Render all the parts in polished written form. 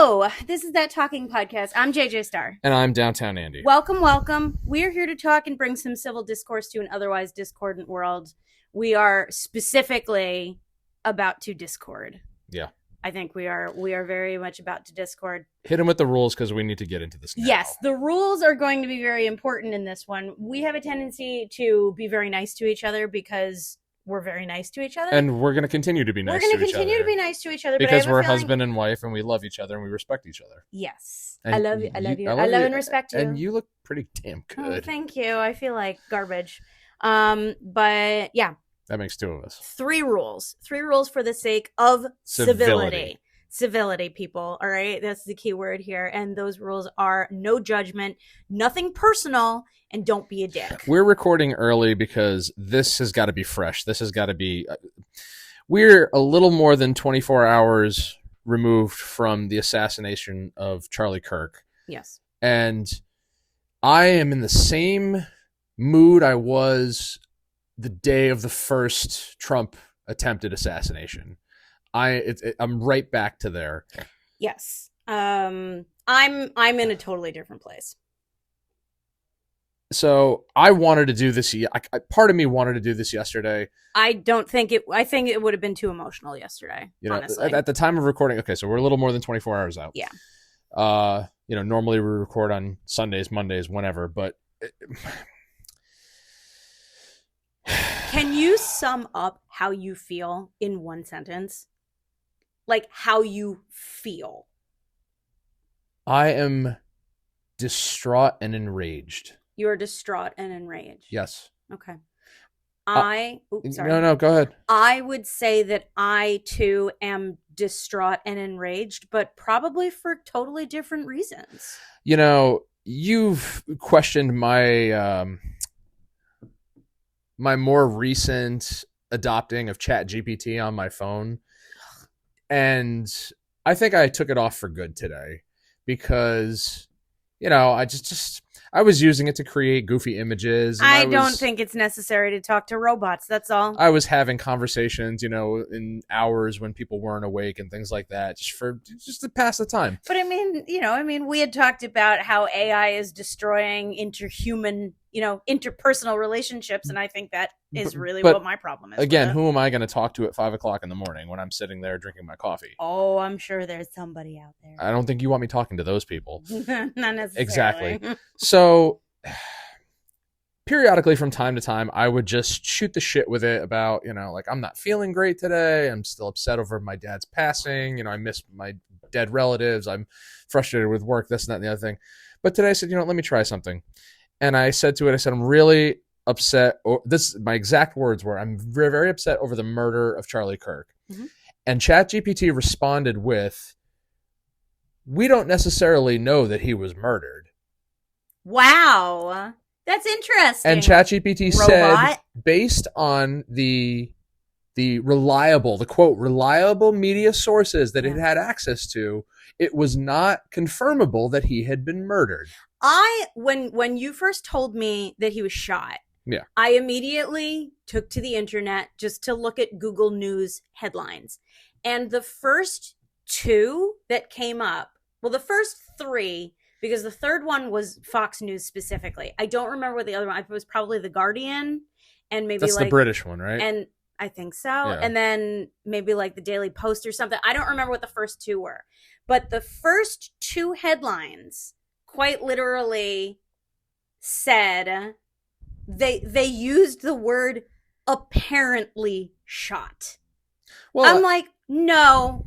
Hello, this is That Talking Podcast. I'm JJ Starr. And I'm Downtown Andy. Welcome, welcome. We're here to talk and bring some civil discourse to an otherwise discordant world. We are specifically about to discord. Yeah. I think we are very much about to discord. Hit him with the rules because we need to get into this now. Yes, the rules are going to be very important in this one. We have a tendency to be very nice to each other because we're very nice to each other. And we're going to continue to be nice to each other. We're going to continue to be nice to each other. Because but we're husband and wife and we love each other and we respect each other. Yes. And I love you. I love you. I love and respect you. And you look pretty damn good. Oh, thank you. I feel like garbage. But yeah. That makes two of us. 3 rules. 3 rules for the sake of civility. Civility, people. All right. That's the key word here. And those rules are no judgment, nothing personal, and don't be a dick. We're recording early because this has got to be fresh. This has got to be. We're a little more than 24 hours removed from the assassination of Charlie Kirk. Yes. And I am in the same mood I was the day of the first Trump attempted assassination. I'm right back to there. Yes. I'm in a totally different place. So I wanted to do this. Part of me wanted to do this yesterday. I think it would have been too emotional yesterday. Honestly. At the time of recording. Okay, so we're a little more than 24 hours out. Yeah. Normally we record on Sundays, Mondays, whenever, but. Can you sum up how you feel in one sentence? Like how you feel. I am distraught and enraged. You're distraught and enraged. Yes. Okay. Sorry. No, go ahead. I would say that I too am distraught and enraged, but probably for totally different reasons. You know, you've questioned my my more recent adopting of ChatGPT on my phone. And I think I took it off for good today because, I was using it to create goofy images. And I don't think it's necessary to talk to robots. That's all. I was having conversations, in hours when people weren't awake and things like that, just to pass the time. But we had talked about how AI is destroying interpersonal relationships, and I think that is really what my problem is. Again, who am I going to talk to at 5:00 in the morning when I'm sitting there drinking my coffee? Oh, I'm sure there's somebody out there. I don't think you want me talking to those people. Not necessarily. Exactly. So periodically from time to time, I would just shoot the shit with it about, I'm not feeling great today. I'm still upset over my dad's passing. I miss my dead relatives. I'm frustrated with work, this and that and the other thing. But today I said, let me try something. And I said to it, I'm really upset. My exact words were, I'm very, very upset over the murder of Charlie Kirk. Mm-hmm. And ChatGPT responded with, we don't necessarily know that he was murdered. Wow. That's interesting. And ChatGPT said, based on the quote, reliable media sources that it had access to, it was not confirmable that he had been murdered. When you first told me that he was shot, I immediately took to the internet just to look at Google News headlines. And the first 2 that came up, the first 3, because the third one was Fox News specifically. I don't remember what the other one. It was probably The Guardian, and maybe that's the British one, right? And I think so. Yeah. And then maybe like the Daily Post or something. I don't remember what the first 2 were, but the first 2 headlines quite literally said they used the word apparently shot. Well, I'm like, no.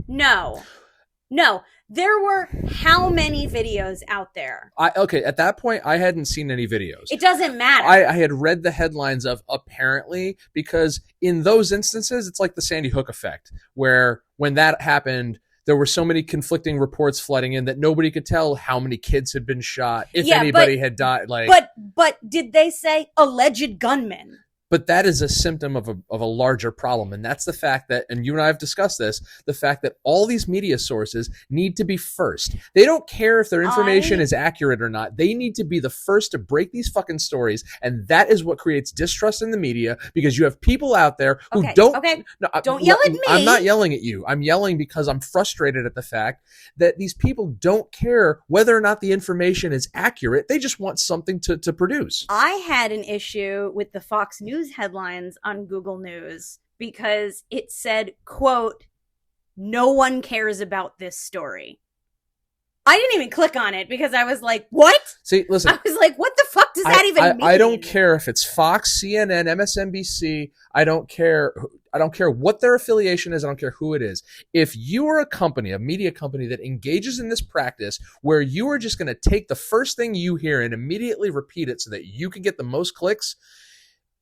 There were how many videos out there? At that point, I hadn't seen any videos. It doesn't matter. I had read the headlines of apparently, because in those instances, it's like the Sandy Hook effect, where when that happened, there were so many conflicting reports flooding in that nobody could tell how many kids had been shot, if anybody had died. But did they say alleged gunman? But that is a symptom of a larger problem. And that's the fact that, and you and I have discussed this, the fact that all these media sources need to be first. They don't care if their information is accurate or not. They need to be the first to break these fucking stories. And that is what creates distrust in the media, because you have people out there who don't yell at me. I'm not yelling at you. I'm yelling because I'm frustrated at the fact that these people don't care whether or not the information is accurate. They just want something to produce. I had an issue with the Fox News headlines on Google News because it said, quote, "No one cares about this story." I didn't even click on it because I was like, what? See, listen. I was like, what the fuck does that even mean? I don't care if it's Fox, CNN, MSNBC. I don't care. I don't care what their affiliation is. I don't care who it is. If you are a company, a media company that engages in this practice where you are just going to take the first thing you hear and immediately repeat it so that you can get the most clicks,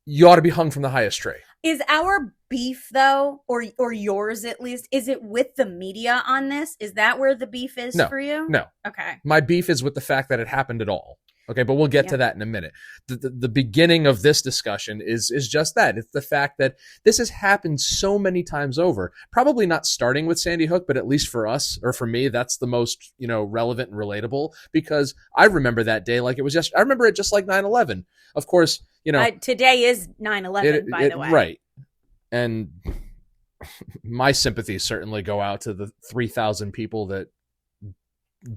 you ought to be hung from the highest tree. Is our beef, though, or yours at least, is it with the media on this? Is that where the beef is for you? No. Okay. My beef is with the fact that it happened at all. Okay, but we'll get to that in a minute. The beginning of this discussion is just that. It's the fact that this has happened so many times over. Probably not starting with Sandy Hook, but at least for us, or for me, that's the most, relevant and relatable, because I remember that day like it was just, I remember it just like 9/11. Of course, today is 9/11, by the way. Right. And my sympathies certainly go out to the 3,000 people that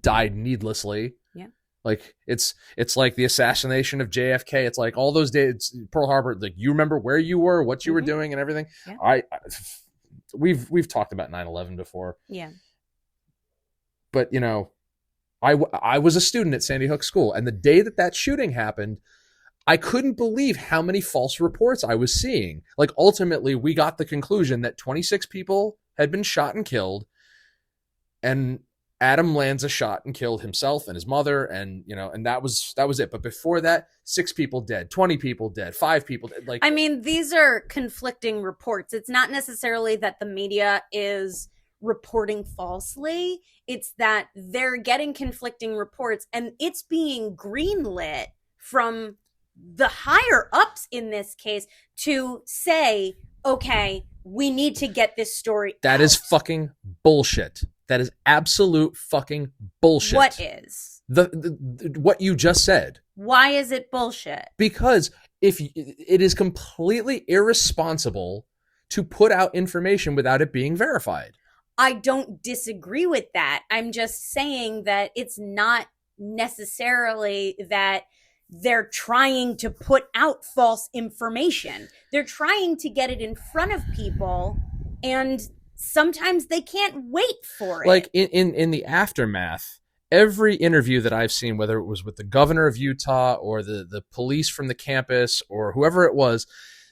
died needlessly. Yeah. Like it's like the assassination of JFK. It's like all those days, Pearl Harbor, like you remember where you were, what you were doing and everything. Yeah. We've talked about 9/11 before. Yeah. But, I was a student at Sandy Hook School, and the day that shooting happened, I couldn't believe how many false reports I was seeing. Like, ultimately, we got the conclusion that 26 people had been shot and killed, and Adam Lanza shot and killed himself and his mother, and and that was it. But before that, 6 people dead, 20 people dead, 5 people dead. Like, I mean, these are conflicting reports. It's not necessarily that the media is reporting falsely. It's that they're getting conflicting reports, and it's being greenlit from the higher ups in this case to say, okay, we need to get this story That out. is fucking bullshit. That is absolute fucking bullshit. What is? What you just said. Why is it bullshit? Because if it is completely irresponsible to put out information without it being verified. I don't disagree with that. I'm just saying that it's not necessarily that they're trying to put out false information. They're trying to get it in front of people, and sometimes they can't wait for it. Like in the aftermath, every interview that I've seen, whether it was with the governor of Utah or the police from the campus or whoever it was,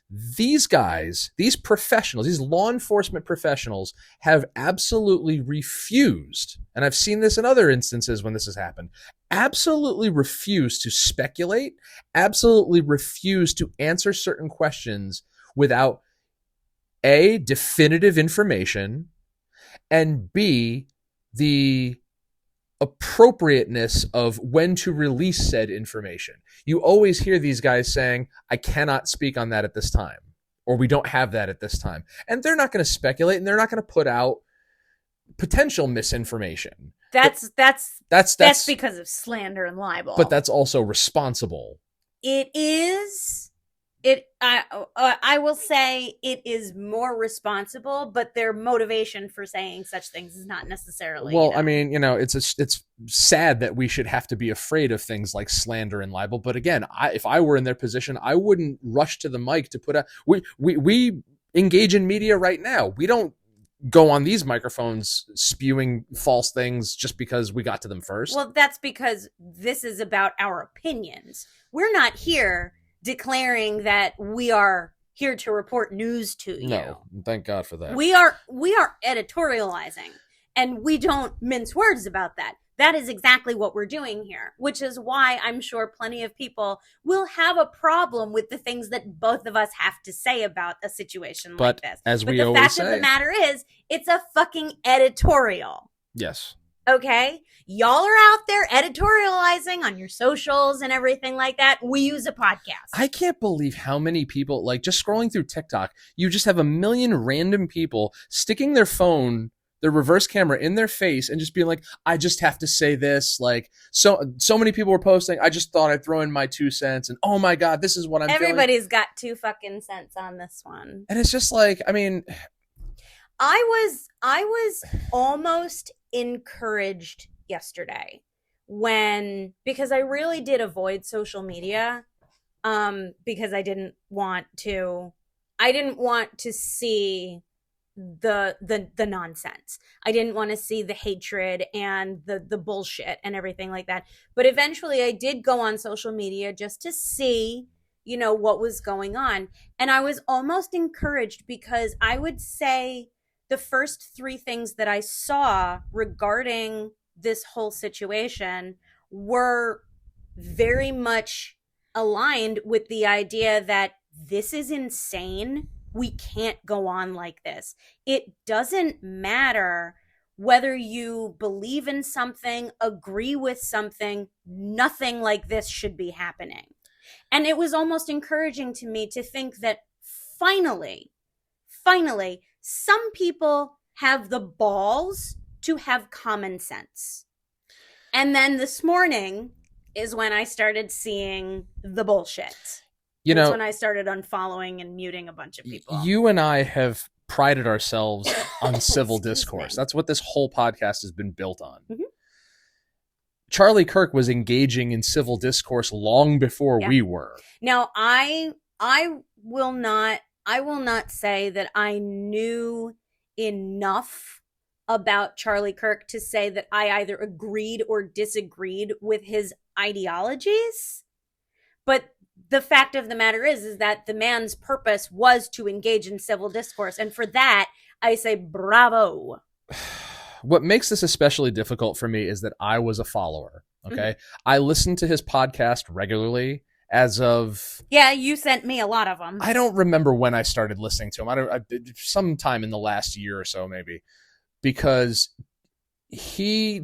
these guys, these professionals, these law enforcement professionals have absolutely refused, and I've seen this in other instances when this has happened, absolutely refused to speculate, absolutely refused to answer certain questions without A, definitive information, and B, the appropriateness of when to release said information. You always hear these guys saying, I cannot speak on that at this time, or we don't have that at this time. And they're not going to speculate, and they're not going to put out potential misinformation. That's because of slander and libel. But that's also responsible. It is. I will say it is more responsible, but their motivation for saying such things is not necessarily. Well, I mean, it's sad that we should have to be afraid of things like slander and libel. But again, if I were in their position, I wouldn't rush to the mic to put out. We engage in media right now. We don't go on these microphones spewing false things just because we got to them first. Well, that's because this is about our opinions. We're not here declaring that we are here to report news to you. No, thank God for that. We are editorializing, and we don't mince words about that. That is exactly what we're doing here, which is why I'm sure plenty of people will have a problem with the things that both of us have to say about a situation like this. But the fact of the matter is, it's a fucking editorial. Yes. Okay? Y'all are out there editorializing on your socials and everything like that. We use a podcast. I can't believe how many people, like, just scrolling through TikTok, you just have a million random people sticking their phone, their reverse camera in their face and just being like, I just have to say this. Like, so many people were posting, I just thought I'd throw in my 2 cents, and oh my God, this is what I'm feeling. Everybody's got 2 fucking cents on this one. And it's just like, I mean, I was almost encouraged yesterday because I really did avoid social media because I didn't want to see the nonsense. I didn't want to see the hatred and the bullshit and everything like that. But eventually I did go on social media just to see, what was going on. And I was almost encouraged because I would say the first 3 things that I saw regarding this whole situation were very much aligned with the idea that this is insane. We can't go on like this. It doesn't matter whether you believe in something, agree with something, nothing like this should be happening. And it was almost encouraging to me to think that finally, some people have the balls to have common sense. And then this morning is when I started seeing the bullshit. That's when I started unfollowing and muting a bunch of people. You and I have prided ourselves on civil discourse. That's what this whole podcast has been built on. Mm-hmm. Charlie Kirk was engaging in civil discourse long before we were. Now, I will not say that I knew enough about Charlie Kirk to say that I either agreed or disagreed with his ideologies. But the fact of the matter is that the man's purpose was to engage in civil discourse. And for that, I say bravo. What makes this especially difficult for me is that I was a follower. Okay. Mm-hmm. I listened to his podcast regularly as of... Yeah, you sent me a lot of them. I don't remember when I started listening to him. Sometime in the last year or so, maybe. Because he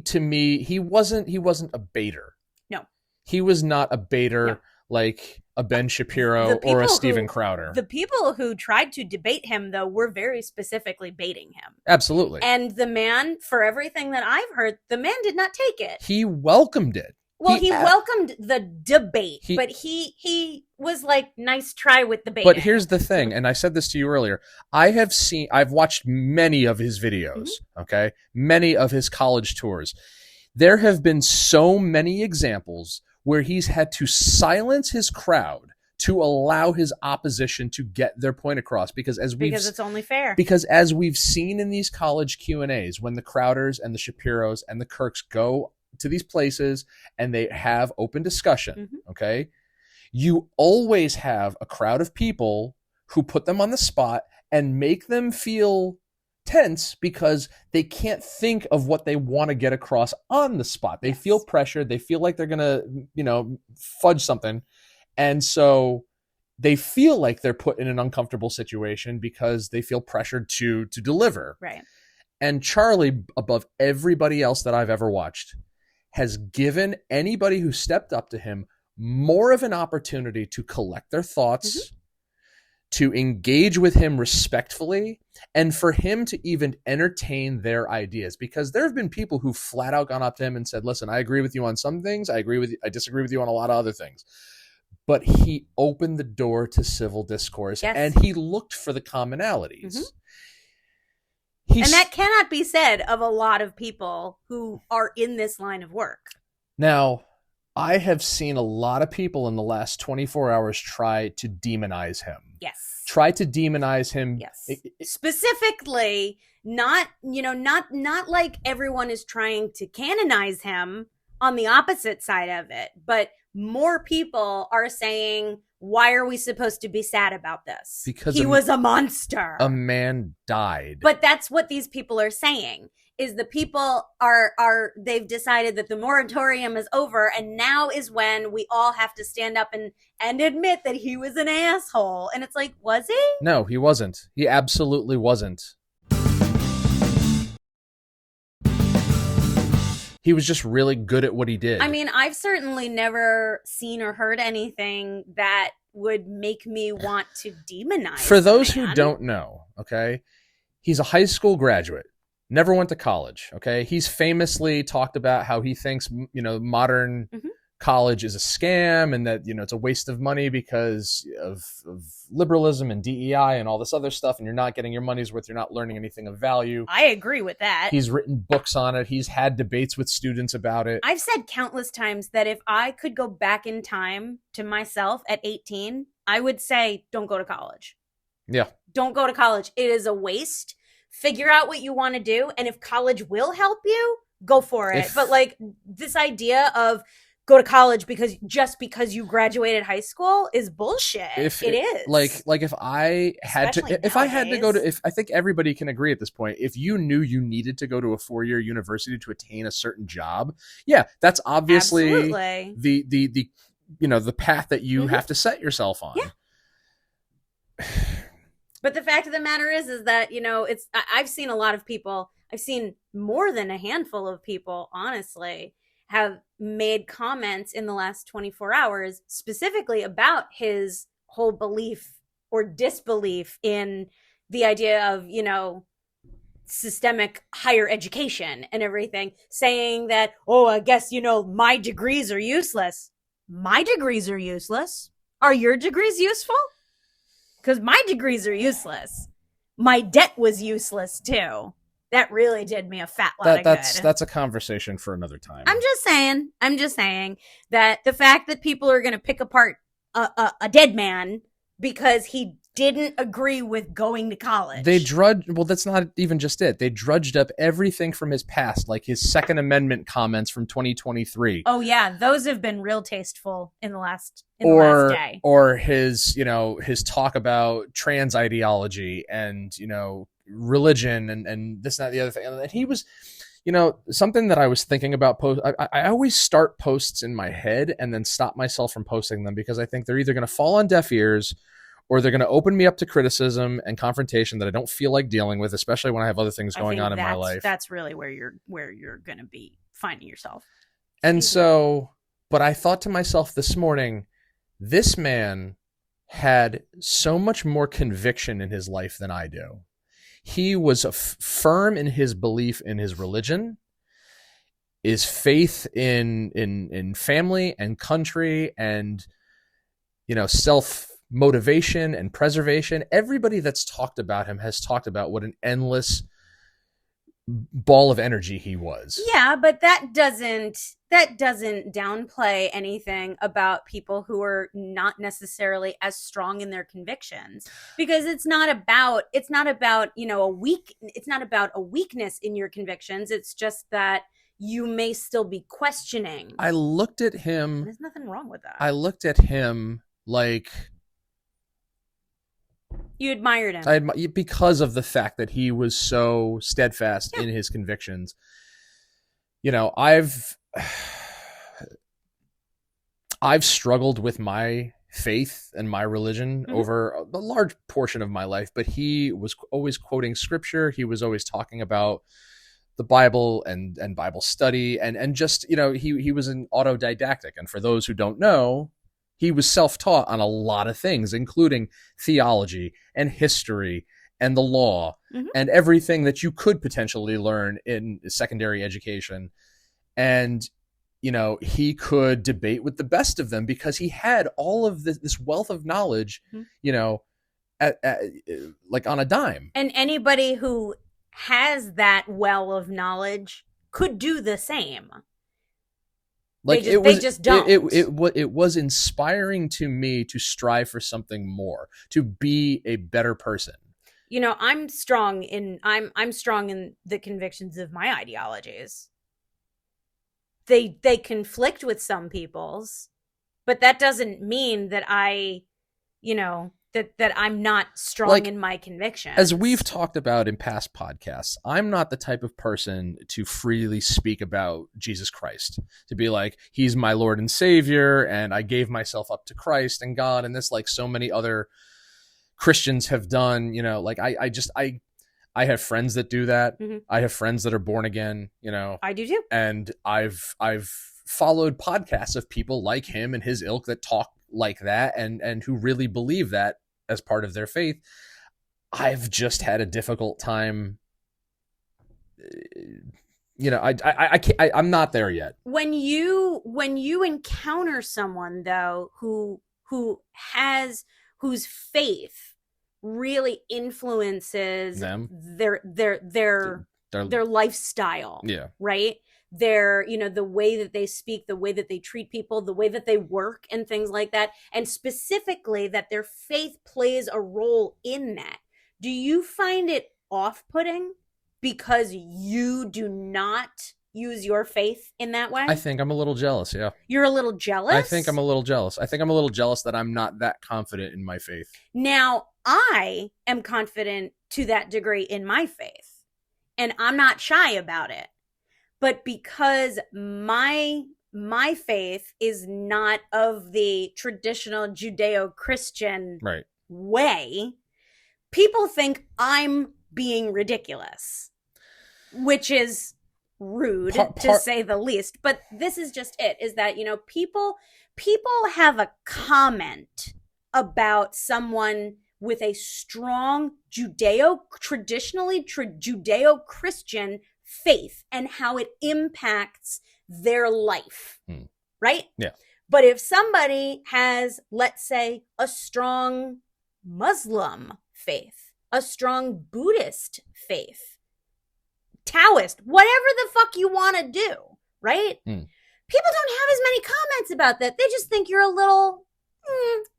wasn't a baiter. No. He was not a baiter like a Ben Shapiro or a Steven Crowder. The people who tried to debate him, though, were very specifically baiting him. Absolutely. And the man, for everything that I've heard, the man did not take it. He welcomed it. Well, he welcomed the debate, but he was like, nice try with the bait. But here's the thing, and I said this to you earlier. I've watched many of his videos, okay? Many of his college tours. There have been so many examples where he's had to silence his crowd to allow his opposition to get their point across. Because it's only fair. Because as we've seen in these college Q&As, when the Crowders and the Shapiros and the Kirks go to these places and they have open discussion, okay? You always have a crowd of people who put them on the spot and make them feel tense because they can't think of what they want to get across on the spot. They feel pressured. They feel like they're going to, fudge something. And so they feel like they're put in an uncomfortable situation because they feel pressured to deliver. Right. And Charlie, above everybody else that I've ever watched, has given anybody who stepped up to him more of an opportunity to collect their thoughts, to engage with him respectfully, and for him to even entertain their ideas. Because there have been people who flat out gone up to him and said, listen, I agree with you on some things. I disagree with you on a lot of other things. But he opened the door to civil discourse and he looked for the commonalities. And that cannot be said of a lot of people who are in this line of work. Now, I have seen a lot of people in the last 24 hours try to demonize him. Yes. Try to demonize him. Yes. Specifically, not like everyone is trying to canonize him on the opposite side of it, but more people are saying, why are we supposed to be sad about this? Because he was a monster. A man died. But that's what these people are saying, is the people they've decided that the moratorium is over, and now is when we all have to stand up and admit that he was an asshole. And it's like, was he? No, he wasn't. He absolutely wasn't. He was just really good at what he did. I mean, I've certainly never seen or heard anything that would make me want to demonize For those who don't know, okay, he's a high school graduate, never went to college, okay? He's famously talked about how he thinks, modern college is a scam and that, it's a waste of money because of liberalism and DEI and all this other stuff, and you're not getting your money's worth, you're not learning anything of value. I agree with that. He's written books on it. He's had debates with students about it. I've said countless times that if I could go back in time to myself at 18, I would say, don't go to college. Yeah. Don't go to college. It is a waste. Figure out what you want to do. And if college will help you, go for it. But like this idea of go to college because you graduated high school is bullshit. It is. Like if I had I think everybody can agree at this point, if you knew you needed to go to a 4-year university to attain a certain job, yeah, that's obviously the the path that you have to set yourself on. Yeah. But the fact of the matter is that, I've seen a lot of people, I've seen more than a handful of people, honestly, have made comments in the last 24 hours specifically about his whole belief or disbelief in the idea of, systemic higher education and everything, saying that, I guess, my degrees are useless. My degrees are useless. Are your degrees useful? Because my degrees are useless. My debt was useless too. That really did me a fat lot of good. That's a conversation for another time. I'm just saying that the fact that people are going to pick apart a dead man because he didn't agree with going to college. That's not even just it. They drudged up everything from his past, like his Second Amendment comments from 2023. Oh yeah, those have been real tasteful in the last day. Or his, his talk about trans ideology and, religion and this and that, the other thing. And he was, something that I was thinking about I always start posts in my head and then stop myself from posting them because I think they're either going to fall on deaf ears or they're going to open me up to criticism and confrontation that I don't feel like dealing with, especially when I have other things going on in my life. That's really where you're going to be finding yourself. And but I thought to myself this morning, this man had so much more conviction in his life than I do. He was firm in his belief in his religion, his faith in family and country and, self-motivation and preservation. Everybody that's talked about him has talked about what an endless ball of energy he was. Yeah, but that doesn't downplay anything about people who are not necessarily as strong in their convictions, because it's not about a weakness in your convictions. It's just that you may still be questioning. I looked at him. There's nothing wrong with that. I looked at him like you admired him. Because of the fact that he was so steadfast in his convictions. I've struggled with my faith and my religion over a large portion of my life, but he was always quoting scripture. He was always talking about the Bible and Bible study and just, he was an autodidactic. And for those who don't know, he was self-taught on a lot of things, including theology and history and the law and everything that you could potentially learn in secondary education. And, he could debate with the best of them because he had all of this wealth of knowledge, like on a dime. And anybody who has that well of knowledge could do the same. Like they just don't. It was inspiring to me to strive for something more, to be a better person. I'm strong in the convictions of my ideologies. They conflict with some people's, but that doesn't mean that that I'm not strong in my convictions. As we've talked about in past podcasts, I'm not the type of person to freely speak about Jesus Christ, to be like, he's my Lord and Savior, and I gave myself up to Christ and God, and this, like so many other Christians have done. I have friends that do that. Mm-hmm. I have friends that are born again, you know. I do too. And I've followed podcasts of people like him and his ilk that talk like that and who really believe that as part of their faith. I've just had a difficult time. You know, I'm not there yet. When you encounter someone though whose faith really influences them, their lifestyle, yeah, right? Their, you know, the way that they speak, the way that they treat people, the way that they work and things like that, and specifically that their faith plays a role in that. Do you find it off-putting because you do not use your faith in that way? I think I'm a little jealous, yeah. You're a little jealous? I think I'm a little jealous. I think I'm a little jealous that I'm not that confident in my faith. Now, I am confident to that degree in my faith, and I'm not shy about it. But because my faith is not of the traditional Judeo-Christian way, people think I'm being ridiculous, which is rude to say the least. But this is just it, is that, you know, people have a comment about someone with a strong traditionally Judeo-Christian faith and how it impacts their life, right? Yeah. But if somebody has, let's say, a strong Muslim faith, a strong Buddhist faith, Taoist, whatever the fuck you want to do, right? People don't have as many comments about that. They just think you're a little,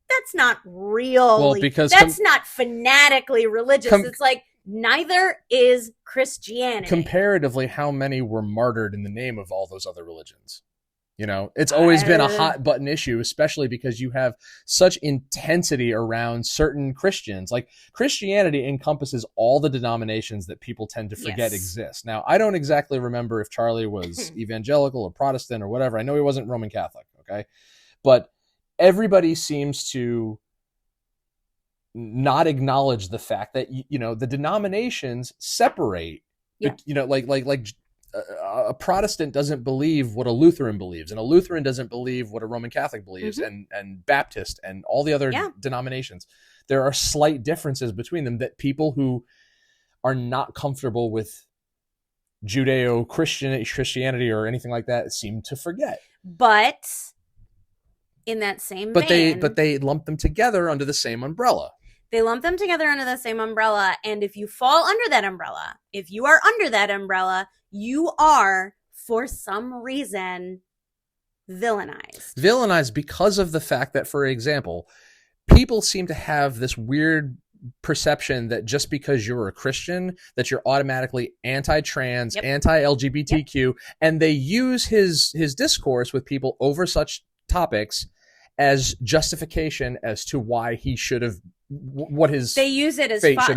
that's not real. Well, because that's not fanatically religious. It's like, neither is Christianity. Comparatively, how many were martyred in the name of all those other religions? You know, it's always been a hot button issue, especially because you have such intensity around certain Christians. Like, Christianity encompasses all the denominations that people tend to forget exist. Now, I don't exactly remember if Charlie was evangelical or Protestant or whatever. I know he wasn't Roman Catholic, okay? But everybody seems to not acknowledge the fact that, you know, the denominations separate. You know, like a Protestant doesn't believe what a Lutheran believes, and a Lutheran doesn't believe what a Roman Catholic believes, and Baptist and all the other denominations. There are slight differences between them that people who are not comfortable with Judeo-Christianity or anything like that seem to forget. But in that same vein, but they lump them together under the same umbrella. They lump them together under the same umbrella, and if you fall under that umbrella, if you are under that umbrella, you are, for some reason, villainized. Villainized because of the fact that, for example, people seem to have this weird perception that just because you're a Christian, that you're automatically anti-trans, anti-LGBTQ, and they use his discourse with people over such topics as justification as to why he should have what his they use it as they use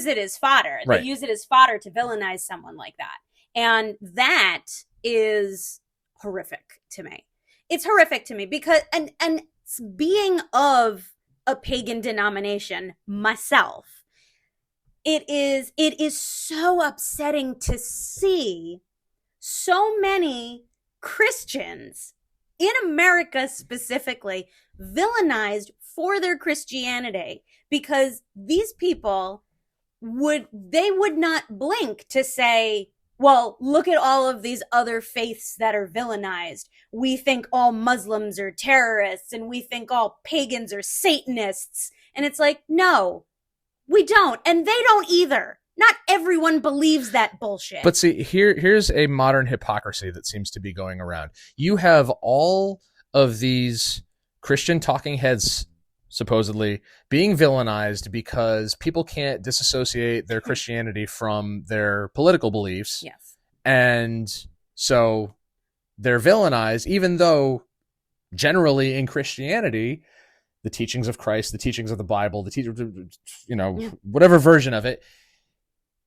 it as fodder. They use it as fodder to villainize someone like that. And that is horrific to me. It's horrific to me because and being of a pagan denomination myself, it is so upsetting to see so many Christians in America specifically villainized for their Christianity, because these people would not blink to say, well, look at all of these other faiths that are villainized. We think all Muslims are terrorists, and we think all pagans are Satanists. And it's like, no, we don't. And they don't either. Not everyone believes that bullshit. But see, here's a modern hypocrisy that seems to be going around. You have all of these Christian talking heads supposedly being villainized because people can't disassociate their Christianity from their political beliefs. Yes. And so they're villainized, even though generally in Christianity, the teachings of Christ, the teachings of the Bible, whatever version of it,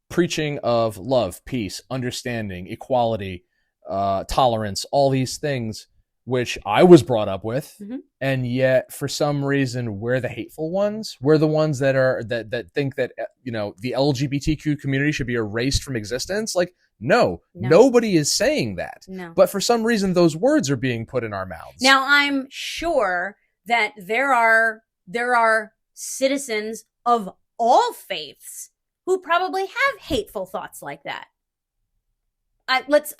preaching of love, peace, understanding, equality, tolerance, all these things which I was brought up with, and yet for some reason we're the hateful ones. We're the ones that think that the LGBTQ community should be erased from existence. Like, no, nobody is saying that. No. But for some reason those words are being put in our mouths. Now, I'm sure that there are citizens of all faiths who probably have hateful thoughts like that. Let's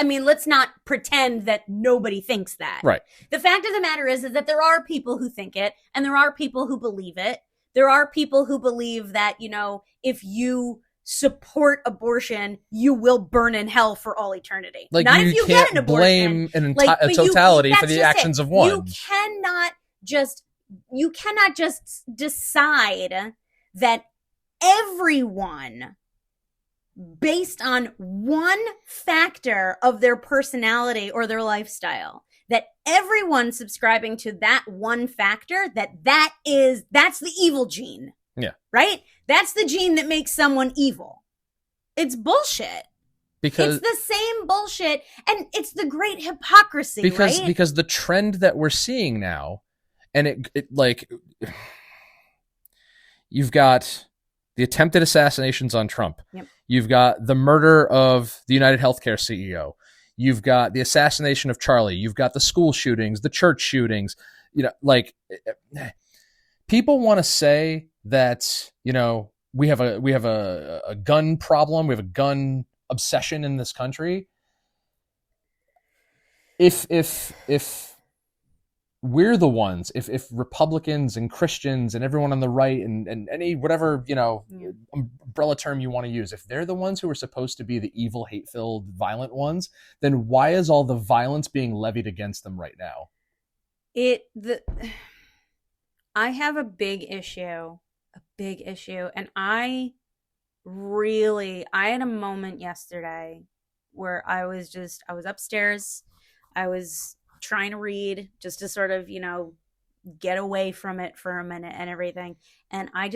not pretend that nobody thinks that. Right. The fact of the matter is that there are people who think it, and there are people who believe it. There are people who believe that, if you support abortion, you will burn in hell for all eternity. Like, not you if you can't get an abortion. blame a totality for the actions of one. You cannot just decide that everyone, based on one factor of their personality or their lifestyle, that everyone subscribing to that one factor, that's the evil gene. Yeah. Right? That's the gene that makes someone evil. It's bullshit. Because it's the same bullshit, and it's the great hypocrisy, right? Because the trend that we're seeing now, and you've got the attempted assassinations on Trump. Yep. You've got the murder of the United Healthcare CEO. You've got the assassination of Charlie. You've got the school shootings, the church shootings. People want to say that, we have a gun problem. We have a gun obsession in this country. If we're the ones, if Republicans and Christians and everyone on the right and any whatever, umbrella term you want to use, if they're the ones who are supposed to be the evil, hate-filled, violent ones, then why is all the violence being levied against them right now? I have a big issue, and I had a moment yesterday where I was upstairs, I was trying to read just to sort of, get away from it for a minute and everything. And I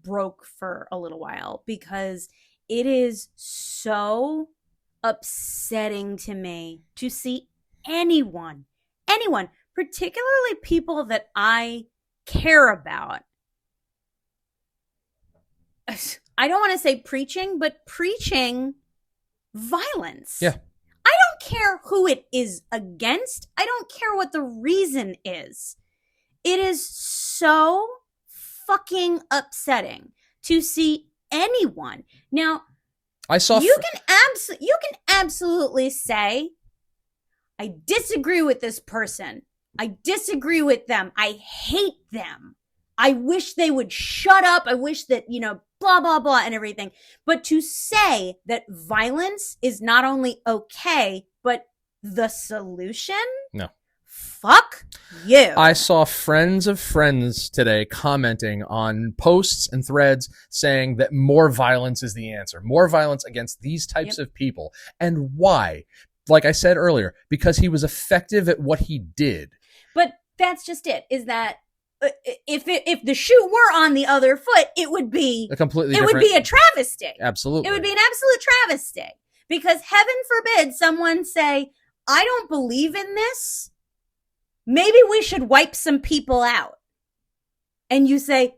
broke for a little while because it is so upsetting to me to see anyone, particularly people that I care about. I don't want to say preaching, but preaching violence. Yeah. I don't care who it is against. I don't care what the reason is. It is so fucking upsetting to see anyone. Now, you can absolutely say, I disagree with this person. I disagree with them. I hate them. I wish they would shut up. I wish that, blah, blah, blah, and everything. But to say that violence is not only okay, but the solution? No. Fuck you. I saw friends of friends today commenting on posts and threads saying that more violence is the answer. More violence against these types of people. And why? Like I said earlier, because he was effective at what he did. But that's just it, is that if the shoe were on the other foot, it would be a travesty. Absolutely. It would be an absolute travesty. Because heaven forbid someone say, I don't believe in this. Maybe we should wipe some people out. And you say,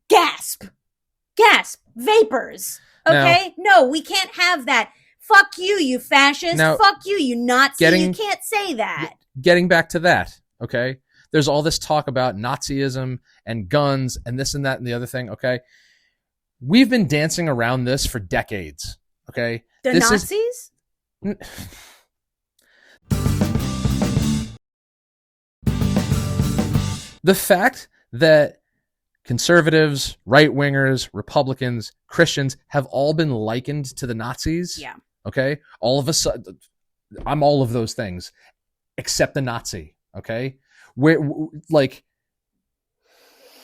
gasp, vapors. Okay? No, we can't have that. Fuck you, you fascist. Fuck you, you Nazi. You can't say that. Getting back to that, okay? There's all this talk about Nazism and guns and this and that and the other thing, okay? We've been dancing around this for decades, okay? Nazis? The fact that conservatives, right-wingers, Republicans, Christians have all been likened to the Nazis, okay? All of a sudden, I'm all of those things, except the Nazi, okay?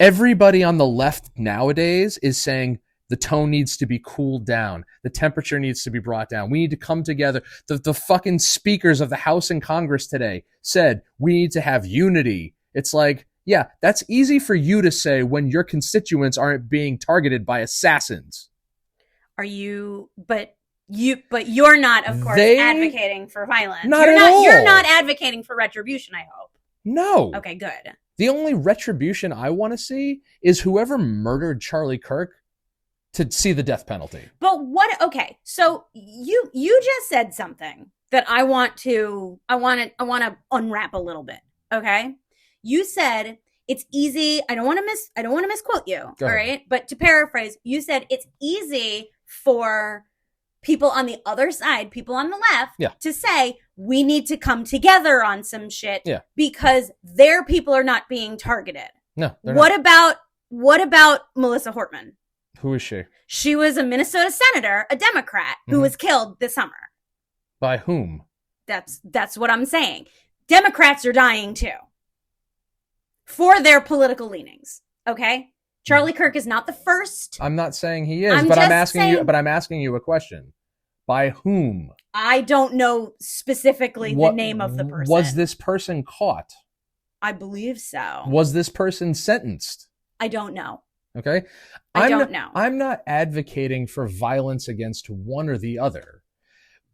Everybody on the left nowadays is saying the tone needs to be cooled down. The temperature needs to be brought down. We need to come together. The fucking speakers of the House and Congress today said we need to have unity. It's like, yeah, that's easy for you to say when your constituents aren't being targeted by assassins. But But you're not, of course, advocating for violence. Not at all. You're not advocating for retribution, I hope. No. Okay, good. The only retribution I want to see is whoever murdered Charlie Kirk to see the death penalty. But what? Okay, so you just said something that I want to unwrap a little bit. Okay, you said it's easy. I don't want to misquote you. All right, but to paraphrase, you said it's easy for people on the other side, people on the left, to say we need to come together on some shit because their people are not being targeted. No, what about Melissa Hortman? Who is she? She was a Minnesota senator, a Democrat, who was killed this summer. By whom? That's what I'm saying. Democrats are dying too. For their political leanings. Okay? Charlie Kirk is not the first. I'm not saying he is, but I'm asking you a question. By whom? I don't know specifically the name of the person. Was this person caught? I believe so. Was this person sentenced? I don't know. Okay? I don't know. I'm not advocating for violence against one or the other,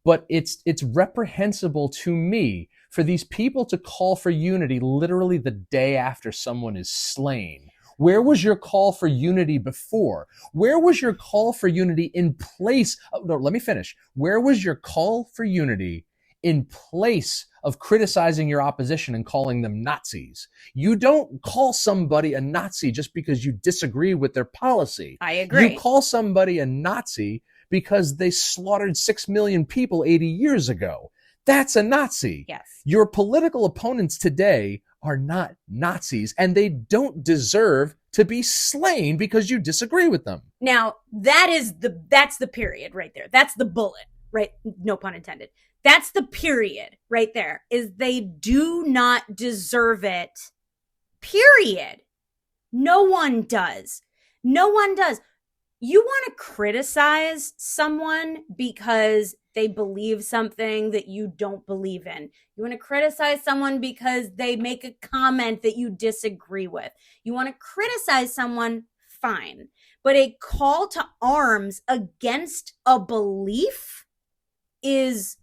but it's reprehensible to me for these people to call for unity literally the day after someone is slain. Where was your call for unity before? Where was your call for unity in place? Oh, no, let me finish. Where was your call for unity in place of criticizing your opposition and calling them Nazis? You don't call somebody a Nazi just because you disagree with their policy. I agree. You call somebody a Nazi because they slaughtered 6 million people 80 years ago. That's a Nazi. Yes. Your political opponents today are not Nazis, and they don't deserve to be slain because you disagree with them. Now, that's the period right there. That's the bullet, right? No pun intended. That's the period right there, is they do not deserve it, period. No one does. No one does. You want to criticize someone because they believe something that you don't believe in. You want to criticize someone because they make a comment that you disagree with. You want to criticize someone, fine. But a call to arms against a belief is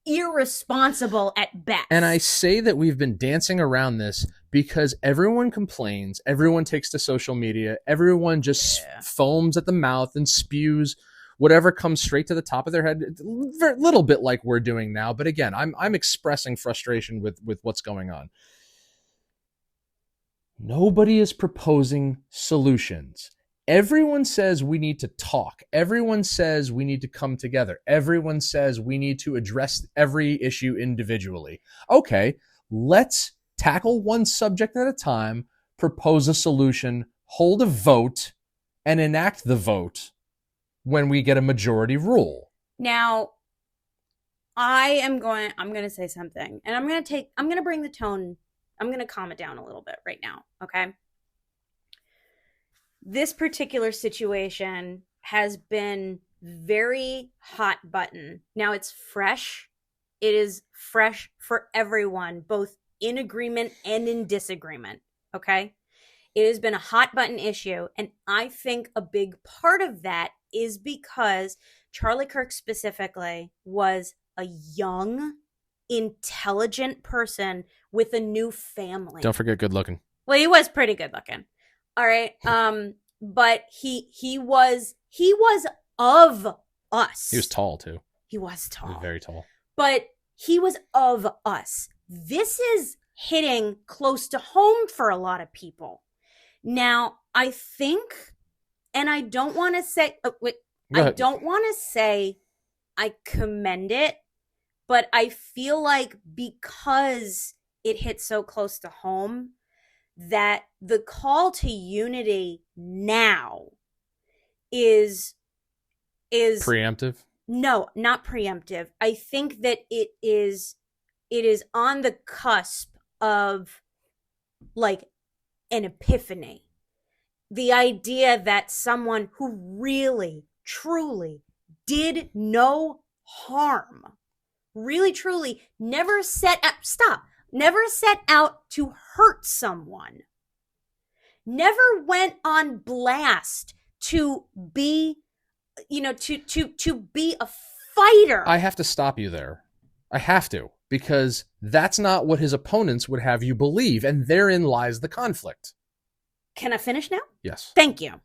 irresponsible at best. And I say that we've been dancing around this because everyone complains, everyone takes to social media, everyone just foams at the mouth and spews whatever comes straight to the top of their head. A little bit like we're doing now, but again, I'm expressing frustration with what's going on. Nobody is proposing solutions. Everyone says we need to talk. Everyone says we need to come together. Everyone says we need to address every issue individually. Okay, let's tackle one subject at a time, propose a solution, hold a vote, and enact the vote when we get a majority rule. Now, I'm going to say something, and I'm going to bring the tone, I'm going to calm it down a little bit right now, okay? This particular situation has been very hot button. Now it's fresh. It is fresh for everyone, both in agreement and in disagreement, okay? It has been a hot button issue, and I think a big part of that is because Charlie Kirk specifically was a young, intelligent person with a new family. Don't forget good looking. Well, he was pretty good looking. All right. But he was of us. He was tall too. He was tall. He was very tall. But he was of us. This is hitting close to home for a lot of people. Now, I think, and I don't want to say, don't want to say I commend it, but I feel like because it hit so close to home, that the call to unity now is preemptive? No, not preemptive. I think that it is on the cusp of like an epiphany. The idea that someone who really, truly did no harm, really, truly never set out to hurt someone, never went on blast to be, to be a fighter. I have to stop you there. I have to, because that's not what his opponents would have you believe, and therein lies the conflict. Can I finish now? Yes. Thank you.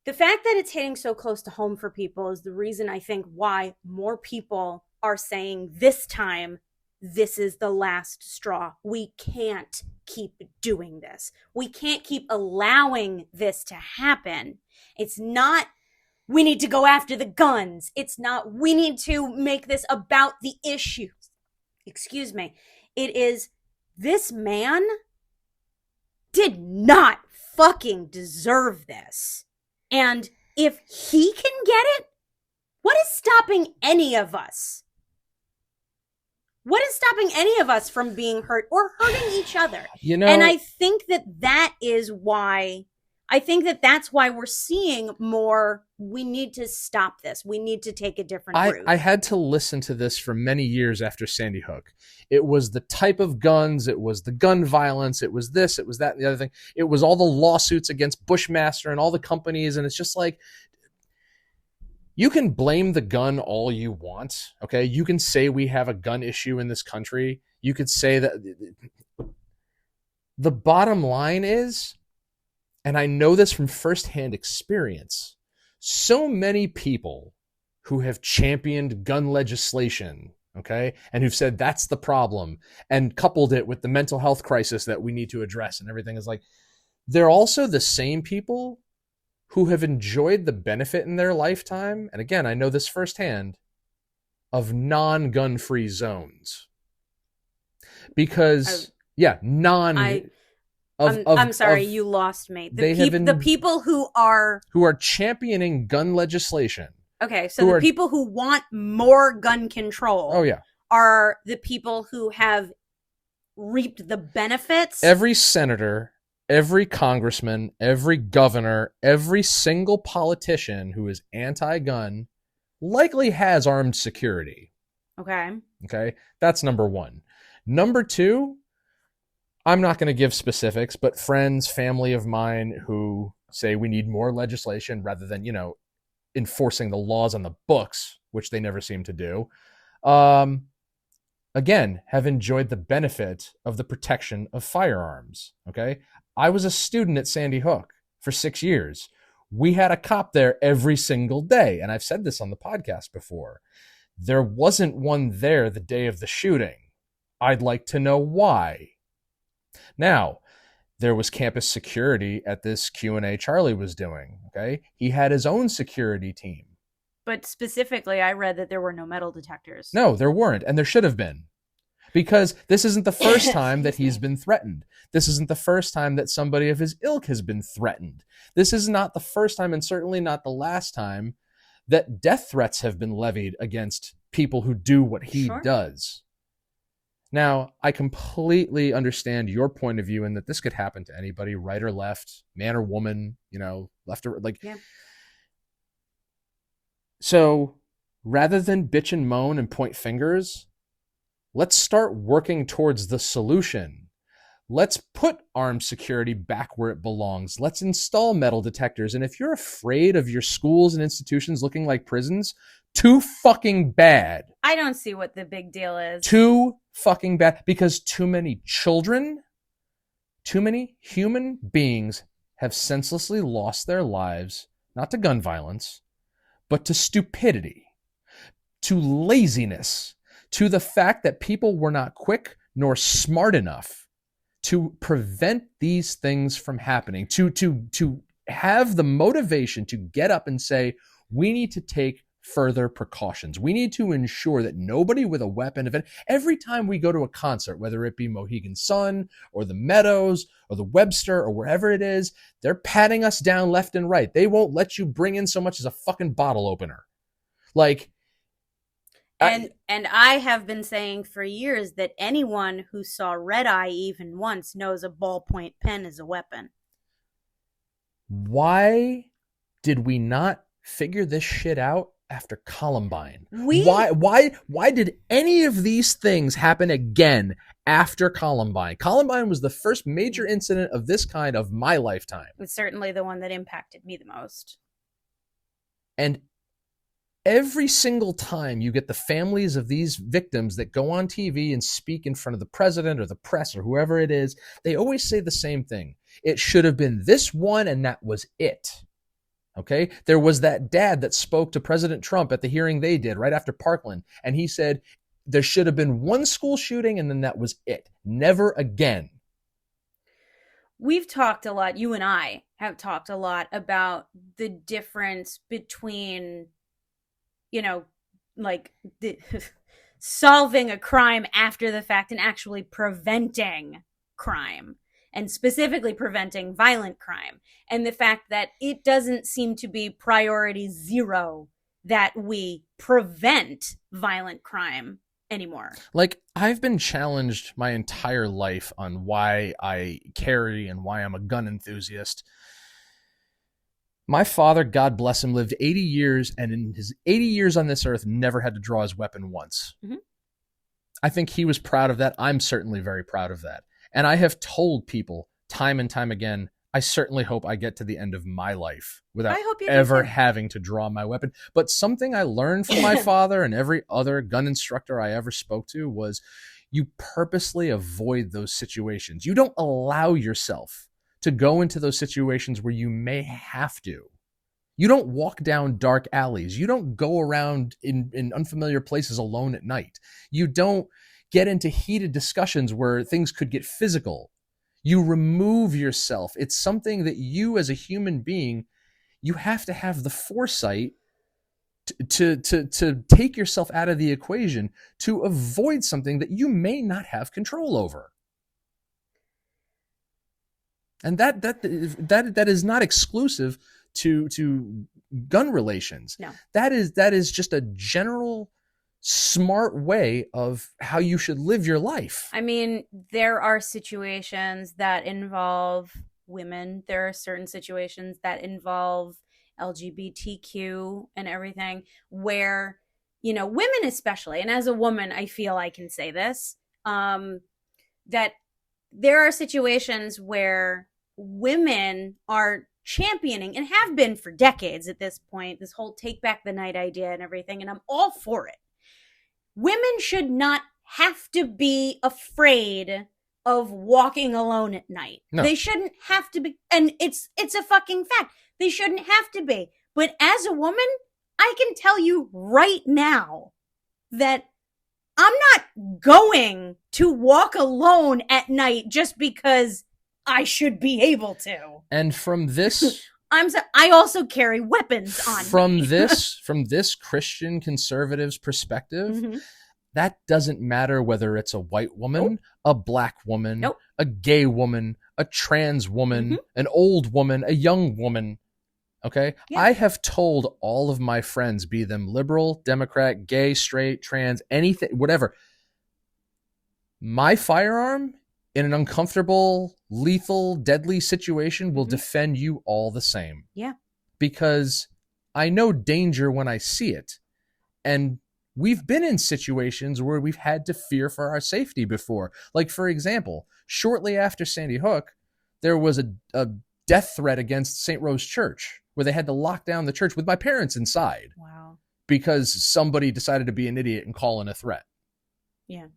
The fact that it's hitting so close to home for people is the reason I think why more people are saying this time, this is the last straw. We can't keep doing this. We can't keep allowing this to happen. It's not, we need to go after the guns. It's not, we need to make this about the issues. Excuse me. It is, this man did not fucking deserve this. And if he can get it, what is stopping any of us? What is stopping any of us from being hurt or hurting each other? You know, and I think that is why, I think that's why we're seeing more, we need to stop this. We need to take a different route. I had to listen to this for many years after Sandy Hook. It was the type of guns, it was the gun violence, it was this, it was that, and the other thing. It was all the lawsuits against Bushmaster and all the companies, and it's just like, you can blame the gun all you want, okay? You can say we have a gun issue in this country. You could say that. The bottom line is, and I know this from firsthand experience, so many people who have championed gun legislation, okay, and who've said that's the problem and coupled it with the mental health crisis that we need to address and everything, is like, they're also the same people who have enjoyed the benefit in their lifetime, and again, I know this firsthand, of non-gun free zones. Because, I'm sorry, you lost me. The people who are championing gun legislation. Okay, so the people who want more gun control. Oh yeah, are the people who have reaped the benefits. Every senator, every congressman, every governor, every single politician who is anti-gun likely has armed security. Okay, that's number one. Number two, I'm not going to give specifics, but friends, family of mine who say we need more legislation rather than, enforcing the laws on the books, which they never seem to do, again, have enjoyed the benefit of the protection of firearms. Okay. I was a student at Sandy Hook for 6 years. We had a cop there every single day. And I've said this on the podcast before. There wasn't one there the day of the shooting. I'd like to know why. Now, there was campus security at this Q&A Charlie was doing, okay? He had his own security team. But specifically, I read that there were no metal detectors. No, there weren't, and there should have been. Because this isn't the first time that he's been threatened. This isn't the first time that somebody of his ilk has been threatened. This is not the first time, and certainly not the last time, that death threats have been levied against people who do what he does. Now, I completely understand your point of view in that this could happen to anybody, right or left, man or woman, left or like. Yeah. So rather than bitch and moan and point fingers, let's start working towards the solution. Let's put armed security back where it belongs. Let's install metal detectors. And if you're afraid of your schools and institutions looking like prisons, too fucking bad. I don't see what the big deal is. Too fucking bad, because too many children, too many human beings have senselessly lost their lives, not to gun violence, but to stupidity, to laziness, to the fact that people were not quick nor smart enough to prevent these things from happening, to have the motivation to get up and say, we need to take further precautions. We need to ensure that nobody with a weapon, every time we go to a concert, whether it be Mohegan Sun or the Meadows or the Webster or wherever it is, they're patting us down left and right. They won't let you bring in so much as a fucking bottle opener. And I have been saying for years that anyone who saw red eye even once knows a ballpoint pen is a weapon. Why did we not figure this shit out after Columbine? Why did any of these things happen again after Columbine? Columbine was the first major incident of this kind of my lifetime. It's certainly the one that impacted me the most. And every single time you get the families of these victims that go on TV and speak in front of the president or the press or whoever it is, they always say the same thing. It should have been this one, and that was it. Okay? There was that dad that spoke to President Trump at the hearing they did right after Parkland, and he said there should have been one school shooting, and then that was it. Never again. We've talked a lot, you and I have talked a lot about the difference between, solving a crime after the fact and actually preventing crime, and specifically preventing violent crime. And the fact that it doesn't seem to be priority zero that we prevent violent crime anymore. Like, I've been challenged my entire life on why I carry and why I'm a gun enthusiast. My father, God bless him, lived 80 years, and in his 80 years on this earth, never had to draw his weapon once. Mm-hmm. I think he was proud of that. I'm certainly very proud of that. And I have told people time and time again, I certainly hope I get to the end of my life without ever having to draw my weapon. But something I learned from my father and every other gun instructor I ever spoke to was you purposely avoid those situations. You don't allow yourself to go into those situations where you may have to. You don't walk down dark alleys. You don't go around in unfamiliar places alone at night. You don't get into heated discussions where things could get physical. You remove yourself. It's something that you as a human being, you have to have the foresight to take yourself out of the equation to avoid something that you may not have control over. And that is not exclusive to gun relations. No. That is just a general smart way of how you should live your life. I mean, there are situations that involve women. There are certain situations that involve LGBTQ and everything where, women especially, and as a woman, I feel I can say this, that there are situations where women are championing and have been for decades at this point, this whole take back the night idea and everything, and I'm all for it. Women should not have to be afraid of walking alone at night. No. They shouldn't have to be, and it's a fucking fact. They shouldn't have to be. But as a woman, I can tell you right now that I'm not going to walk alone at night just because I should be able to. And from this, I also carry weapons on me. From this Christian conservative's perspective, mm-hmm. that doesn't matter whether it's a white woman, nope. a black woman, nope. a gay woman, a trans woman, mm-hmm. an old woman, a young woman. Okay? Yeah. I have told all of my friends, be them liberal, Democrat, gay, straight, trans, anything, whatever. My firearm in an uncomfortable, lethal, deadly situation will mm-hmm. defend you all the same. Yeah. Because I know danger when I see it. And we've been in situations where we've had to fear for our safety before. Like, for example, shortly after Sandy Hook, there was a death threat against St. Rose Church where they had to lock down the church with my parents inside. Wow. Because somebody decided to be an idiot and call in a threat. Yeah.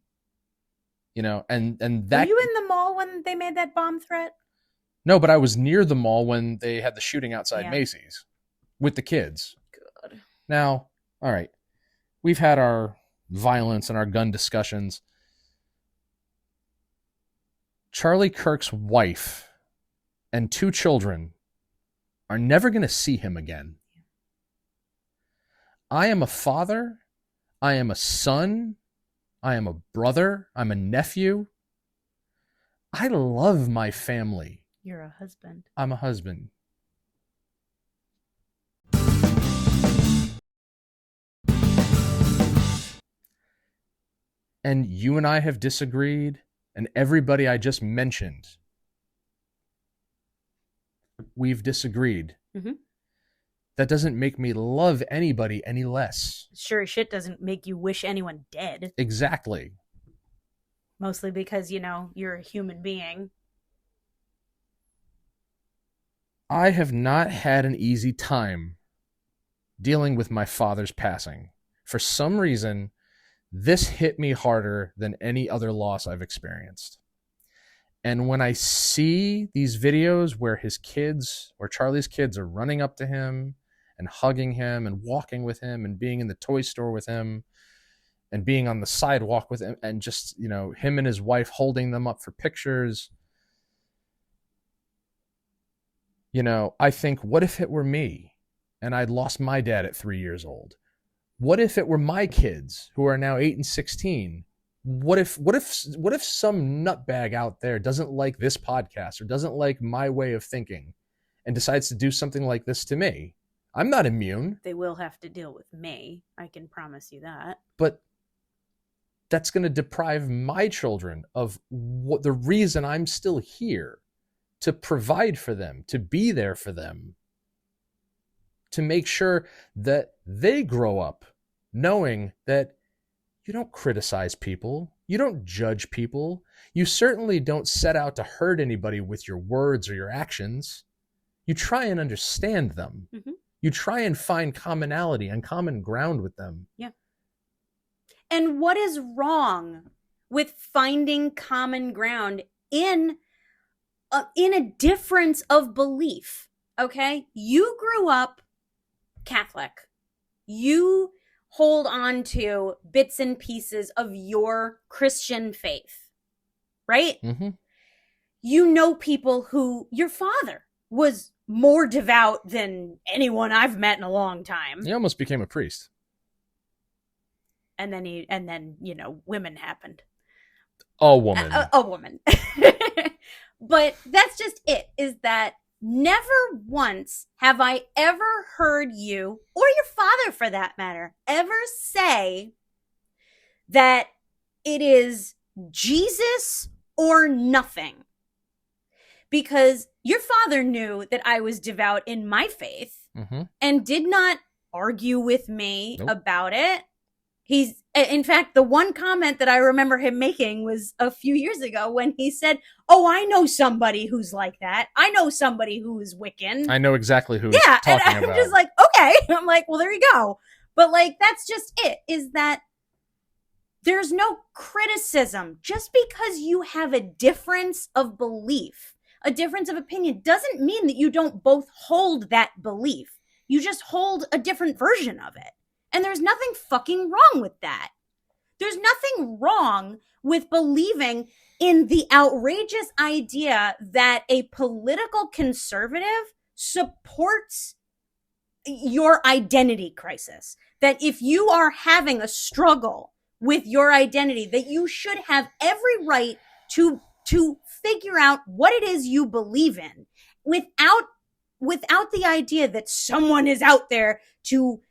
And that. Were you in the mall when they made that bomb threat? No, but I was near the mall when they had the shooting outside Macy's with the kids. Good. Now, all right, we've had our violence and our gun discussions. Charlie Kirk's wife and 2 children are never going to see him again. I am a father. I am a son. I am a brother. I'm a nephew. I love my family. You're a husband. I'm a husband. And you and I have disagreed, and everybody I just mentioned, we've disagreed. Mm-hmm. That doesn't make me love anybody any less. Sure as shit doesn't make you wish anyone dead. Exactly. Mostly because, you're a human being. I have not had an easy time dealing with my father's passing. For some reason, this hit me harder than any other loss I've experienced. And when I see these videos where Charlie's kids are running up to him and hugging him and walking with him and being in the toy store with him and being on the sidewalk with him and just, him and his wife holding them up for pictures, I think, what if it were me and I'd lost my dad at 3 years old? What if it were my kids who are now 8 and 16? What if some nutbag out there doesn't like this podcast or doesn't like my way of thinking and decides to do something like this to me? I'm not immune. They will have to deal with me. I can promise you that. But that's going to deprive my children of the reason I'm still here, to provide for them, to be there for them, to make sure that they grow up knowing that you don't criticize people. You don't judge people. You certainly don't set out to hurt anybody with your words or your actions. You try and understand them. Mm-hmm. You try and find commonality and common ground with them. Yeah. And what is wrong with finding common ground in a difference of belief? Okay? You grew up Catholic. You hold on to bits and pieces of your Christian faith, right? Mm-hmm. You know people who, your father was more devout than anyone I've met in a long time. He almost became a priest. And then women happened. A woman. A woman. But that's just it, is that never once have I ever heard you, or your father for that matter, ever say that it is Jesus or nothing. Because your father knew that I was devout in my faith, mm-hmm. and did not argue with me about it. In fact, the one comment that I remember him making was a few years ago when he said, "Oh, I know somebody who's like that. I know somebody who is Wiccan. I know exactly who he's talking about." And I'm just like, okay. I'm like, well, there you go. But that's just it, is that there's no criticism. Just because you have a difference of belief, a difference of opinion, doesn't mean that you don't both hold that belief. You just hold a different version of it. And there's nothing fucking wrong with that. There's nothing wrong with believing in the outrageous idea that a political conservative supports your identity crisis. That if you are having a struggle with your identity, that you should have every right to figure out what it is you believe in without the idea that someone is out there to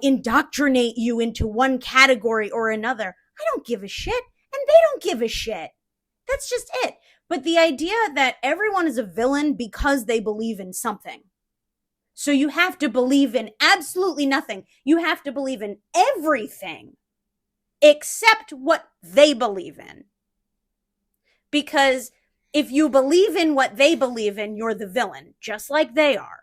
indoctrinate you into one category or another. I don't give a shit, and they don't give a shit. That's just it. But the idea that everyone is a villain because they believe in something. So you have to believe in absolutely nothing. You have to believe in everything except what they believe in. Because if you believe in what they believe in, you're the villain, just like they are.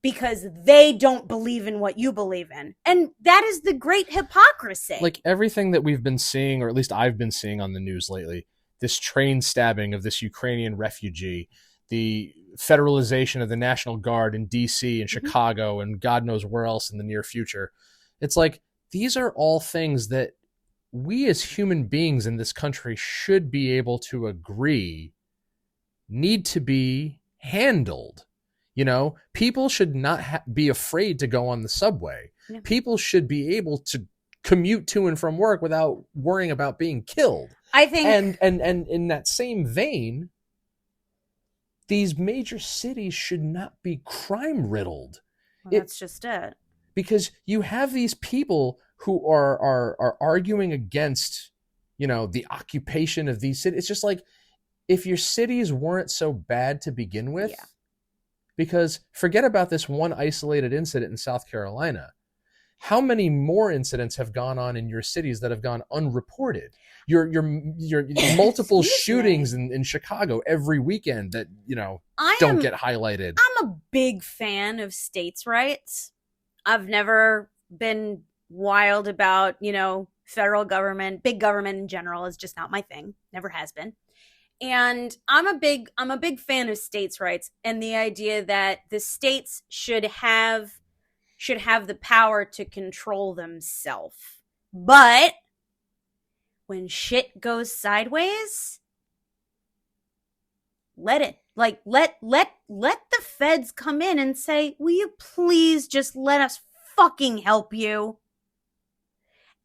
Because they don't believe in what you believe in. And that is the great hypocrisy. Like everything that we've been seeing, or at least I've been seeing on the news lately, this train stabbing of this Ukrainian refugee, the federalization of the National Guard in DC and Chicago and God knows where else in the near future. It's like, these are all things that we as human beings in this country should be able to agree need to be handled. People should not be afraid to go on the subway. Yeah. People should be able to commute to and from work without worrying about being killed. I think, and in that same vein, these major cities should not be crime riddled. Well, that's just it. Because you have these people who are arguing against, the occupation of these cities. It's just like, if your cities weren't so bad to begin with. Yeah. Because forget about this one isolated incident in South Carolina. How many more incidents have gone on in your cities that have gone unreported? Your multiple shootings in Chicago every weekend that, don't get highlighted. I'm a big fan of states' rights. I've never been wild about, federal government. Big government in general is just not my thing. Never has been. And I'm a big fan of states' rights and the idea that the states should have the power to control themselves. But when shit goes sideways, let the feds come in and say, will you please just let us fucking help you?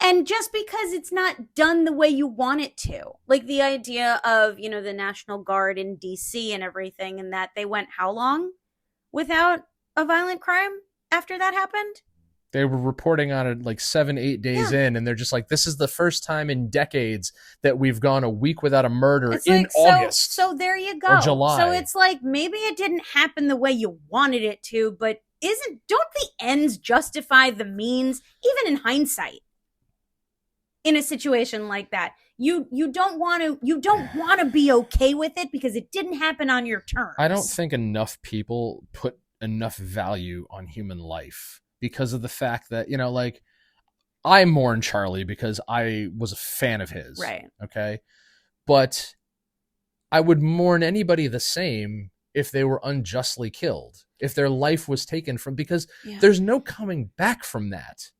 And just because it's not done the way you want it to, like the idea of, the National Guard in DC and everything, and that they went how long without a violent crime after that happened? They were reporting on it like 7-8 days in, and they're just like, this is the first time in decades that we've gone a week without a murder in August. So there you go. Or July. So it's like, maybe it didn't happen the way you wanted it to, but don't the ends justify the means, even in hindsight? In a situation like that, you don't want to be okay with it because it didn't happen on your terms. I don't think enough people put enough value on human life because of the fact that, I mourn Charlie because I was a fan of his. Right. Okay. But I would mourn anybody the same if they were unjustly killed, if their life was taken from, because there's no coming back from that.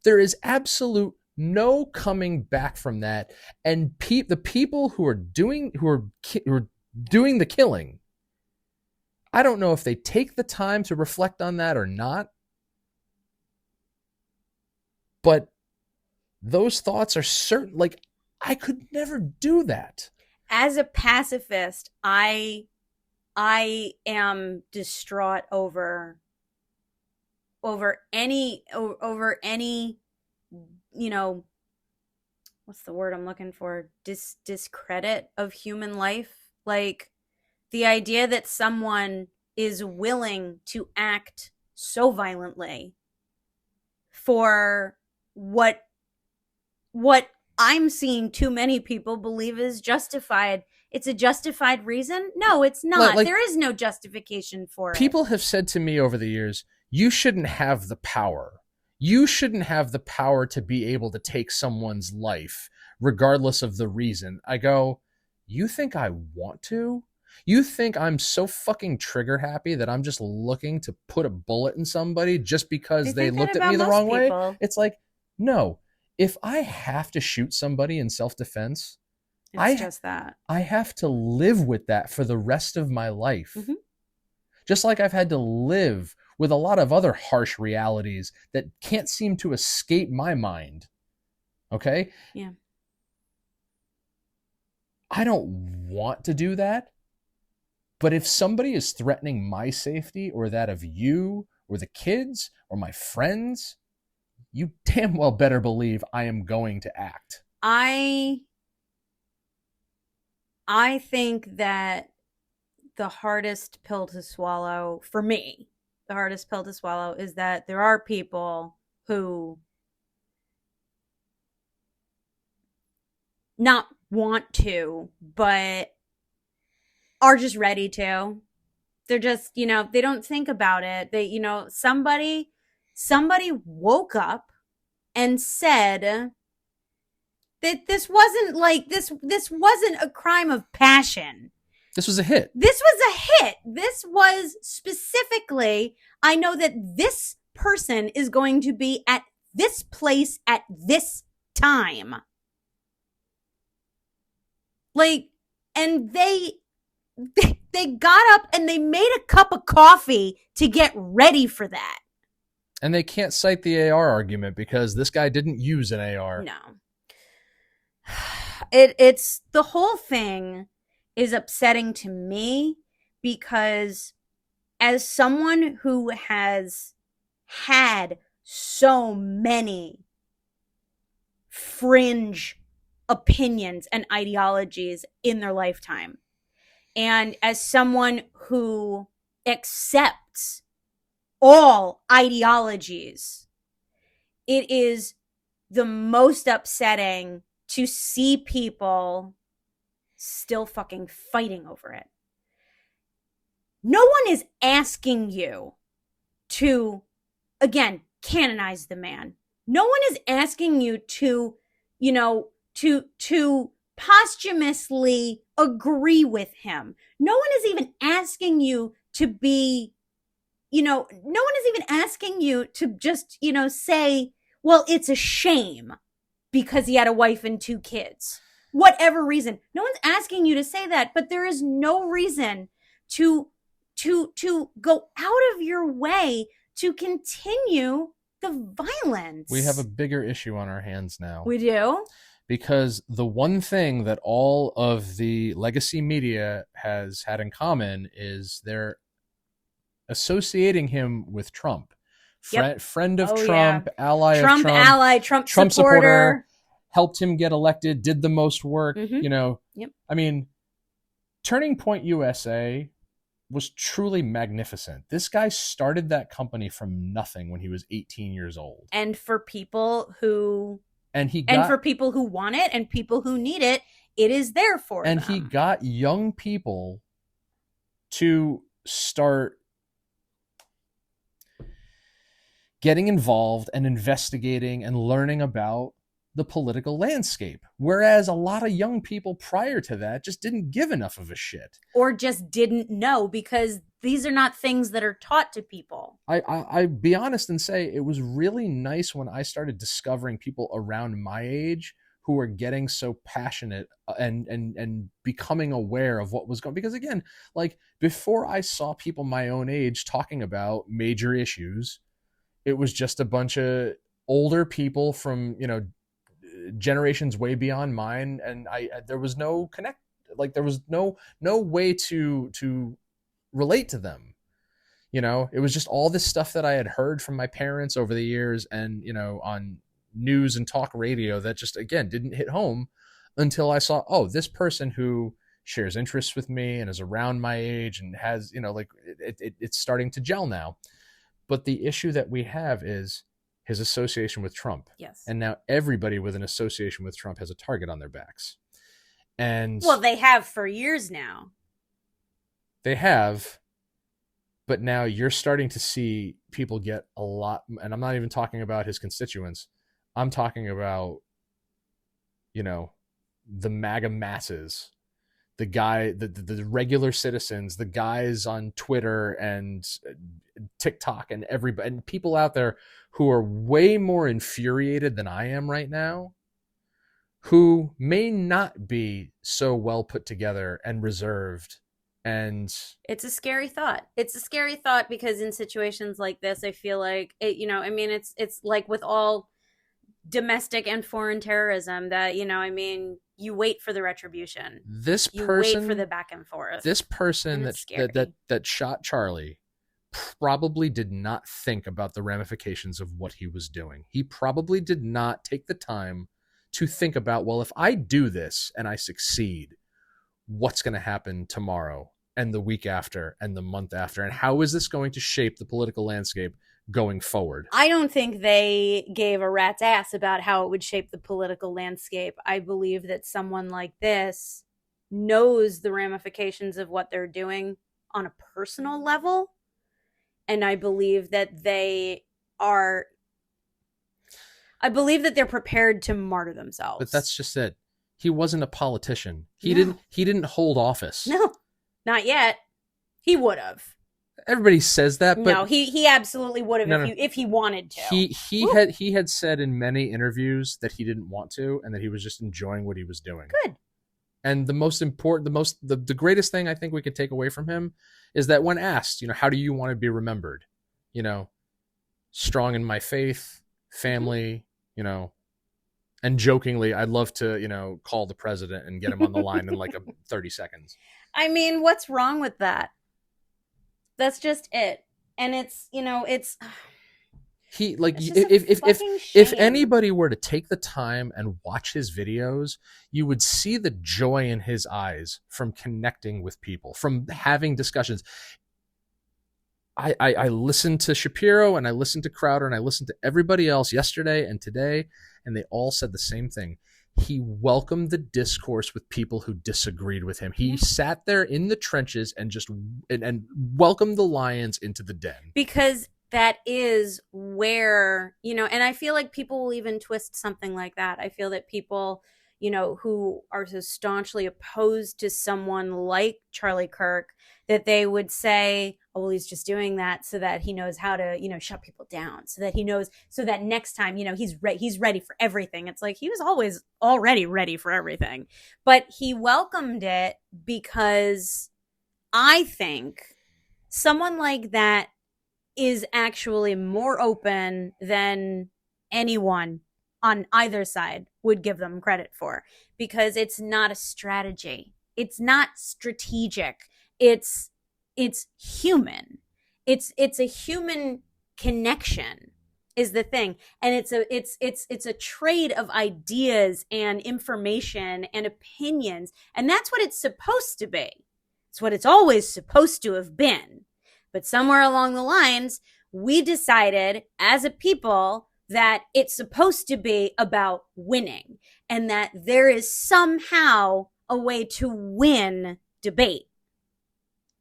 There is absolute no coming back from that. And the people who are doing the killing, I don't know if they take the time to reflect on that or not. But those thoughts are certain. Like, I could never do that. As a pacifist, I am distraught over any what's the word I'm looking for? Discredit of human life. Like, the idea that someone is willing to act so violently for what I'm seeing too many people believe is justified. It's a justified reason? No, it's not. Like, there is no justification for it. People have said to me over the years, you shouldn't have the power. You shouldn't have the power to be able to take someone's life, regardless of the reason. I go, you think I want to? You think I'm so fucking trigger happy that I'm just looking to put a bullet in somebody just because they looked at me the wrong way? It's like, no. If I have to shoot somebody in self-defense, just that. I have to live with that for the rest of my life. Mm-hmm. Just like I've had to live with a lot of other harsh realities that can't seem to escape my mind. Okay? Yeah. I don't want to do that. But if somebody is threatening my safety or that of you or the kids or my friends, you damn well better believe I am going to act. I think that the hardest pill to swallow, for me, the hardest pill to swallow is that there are people who not want to, but are just ready to. They're just, they don't think about it. They, somebody woke up and said that this wasn't like this wasn't a crime of passion. This was a hit. This was a hit. This was specifically, I know that this person is going to be at this place at this time. Like, and they got up and they made a cup of coffee to get ready for that. And they can't cite the AR argument because this guy didn't use an AR. No. It's the whole thing is upsetting to me because as someone who has had so many fringe opinions and ideologies in their lifetime, and as someone who accepts all ideologies, it is the most upsetting to see people still fucking fighting over it. No one is asking you to, again, canonize the man. No one is asking you to, to posthumously agree with him. No one is even asking you to be, no one is even asking you to just, say, well, it's a shame because he had a wife and 2 kids. Whatever reason. No one's asking you to say that, but there is no reason to go out of your way to continue the violence. We have a bigger issue on our hands now. We do? Because the one thing that all of the legacy media has had in common is they're associating him with Trump. Friend of Trump, ally of Trump. Ally, Trump supporter. Helped him get elected, did the most work, Yep. I mean, Turning Point USA was truly magnificent. This guy started that company from nothing when he was 18 years old. And for people who and for people who want it and people who need it, it is there for them. And he got young people to start getting involved and investigating and learning about the political landscape, whereas a lot of young people prior to that just didn't give enough of a shit, or just didn't know, because these are not things that are taught to people. I be honest and say it was really nice when I started discovering people around my age who were getting so passionate and becoming aware of what was going, because again, like before I saw people my own age talking about major issues, it was just a bunch of older people from, generations way beyond mine, and there was no there was no way to relate to them. It was just all this stuff that I had heard from my parents over the years and on news and talk radio that just again didn't hit home until I saw, oh, this person who shares interests with me and is around my age and has it's starting to gel now. But the issue that we have is his association with Trump. Yes. And now everybody with an association with Trump has a target on their backs. And well, they have for years now. They have, but now you're starting to see people get a lot, and I'm not even talking about his constituents. I'm talking about, the MAGA masses, the regular citizens, the guys on Twitter and TikTok and everybody, and people out there who are way more infuriated than I am right now, who may not be so well put together and reserved. And it's a scary thought. It's a scary thought because in situations like this, I feel like it, it's like with all domestic and foreign terrorism that, you wait for the retribution. You wait for the back and forth. This person that shot Charlie probably did not think about the ramifications of what he was doing. He probably did not take the time to think about, well, if I do this and I succeed, what's going to happen tomorrow and the week after and the month after, and how is this going to shape the political landscape going forward? I don't think they gave a rat's ass about how it would shape the political landscape. I believe that someone like this knows the ramifications of what they're doing on a personal level. And I believe that they're prepared to martyr themselves. But that's just it. He wasn't a politician. He didn't hold office. No, not yet. He would have. Everybody says that, but no, he absolutely would have if he wanted to. He had said in many interviews that he didn't want to, and that he was just enjoying what he was doing. Good. And the greatest thing I think we could take away from him is that when asked, how do you want to be remembered? Strong in my faith, family, and jokingly, I'd love to, call the president and get him on the line in 30 seconds. I mean, what's wrong with that? That's just it. And it's, it's he if anybody were to take the time and watch his videos, you would see the joy in his eyes from connecting with people, from having discussions. I listened to Shapiro and I listened to Crowder and I listened to everybody else yesterday and today, and they all said the same thing. He welcomed the discourse with people who disagreed with him. He sat there in the trenches and just and welcomed the lions into the den. Because that is where, and I feel like people will even twist something like that. I feel that people, who are so staunchly opposed to someone like Charlie Kirk, that they would say, oh, well, he's just doing that so that he knows how to, shut people down, so that he knows, so that next time, he's ready for everything. It's like he was always already ready for everything, but he welcomed it because I think someone like that is actually more open than anyone on either side would give them credit for, because it's not a strategy. It's not strategic. It's human. It's a human connection is the thing. And it's a trade of ideas and information and opinions. And that's what it's supposed to be. It's what it's always supposed to have been. But somewhere along the lines, we decided as a people that it's supposed to be about winning, and that there is somehow a way to win debate.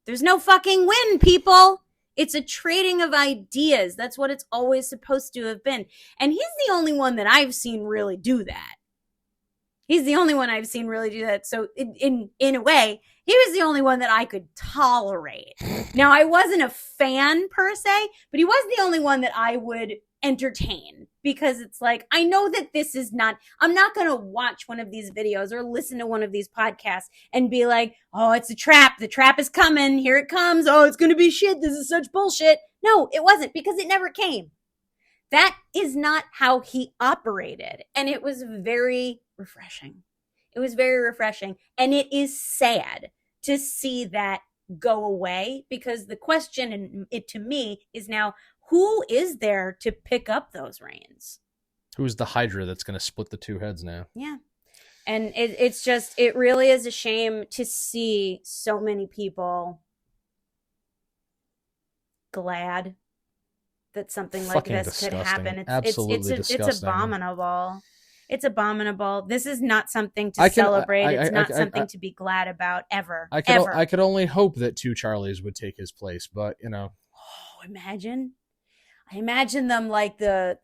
There's no fucking win, people. It's a trading of ideas. That's what it's always supposed to have been. And he's the only one that I've seen really do that. He's the only one I've seen really do that. So in a way, he was the only one that I could tolerate. Now, I wasn't a fan per se, but he was the only one that I would entertain, because it's like, I know that this is not, I'm not going to watch one of these videos or listen to one of these podcasts and be like, oh, it's a trap. The trap is coming. Here it comes. Oh, it's going to be shit. This is such bullshit. No, it wasn't, because it never came. That is not how he operated. And it was very refreshing. It was very refreshing. And it is sad to see that go away, because the question, and it to me, is now, who is there to pick up those reins? Who's the Hydra that's going to split the two heads now? Yeah. And it's just, it really is a shame to see so many people glad that something like this disgusting. Could happen. Absolutely disgusting. It's abominable. It's abominable. This is not something to celebrate. It's not something to be glad about ever. I could only hope that two Charlies would take his place, but Oh, imagine. I imagine them like the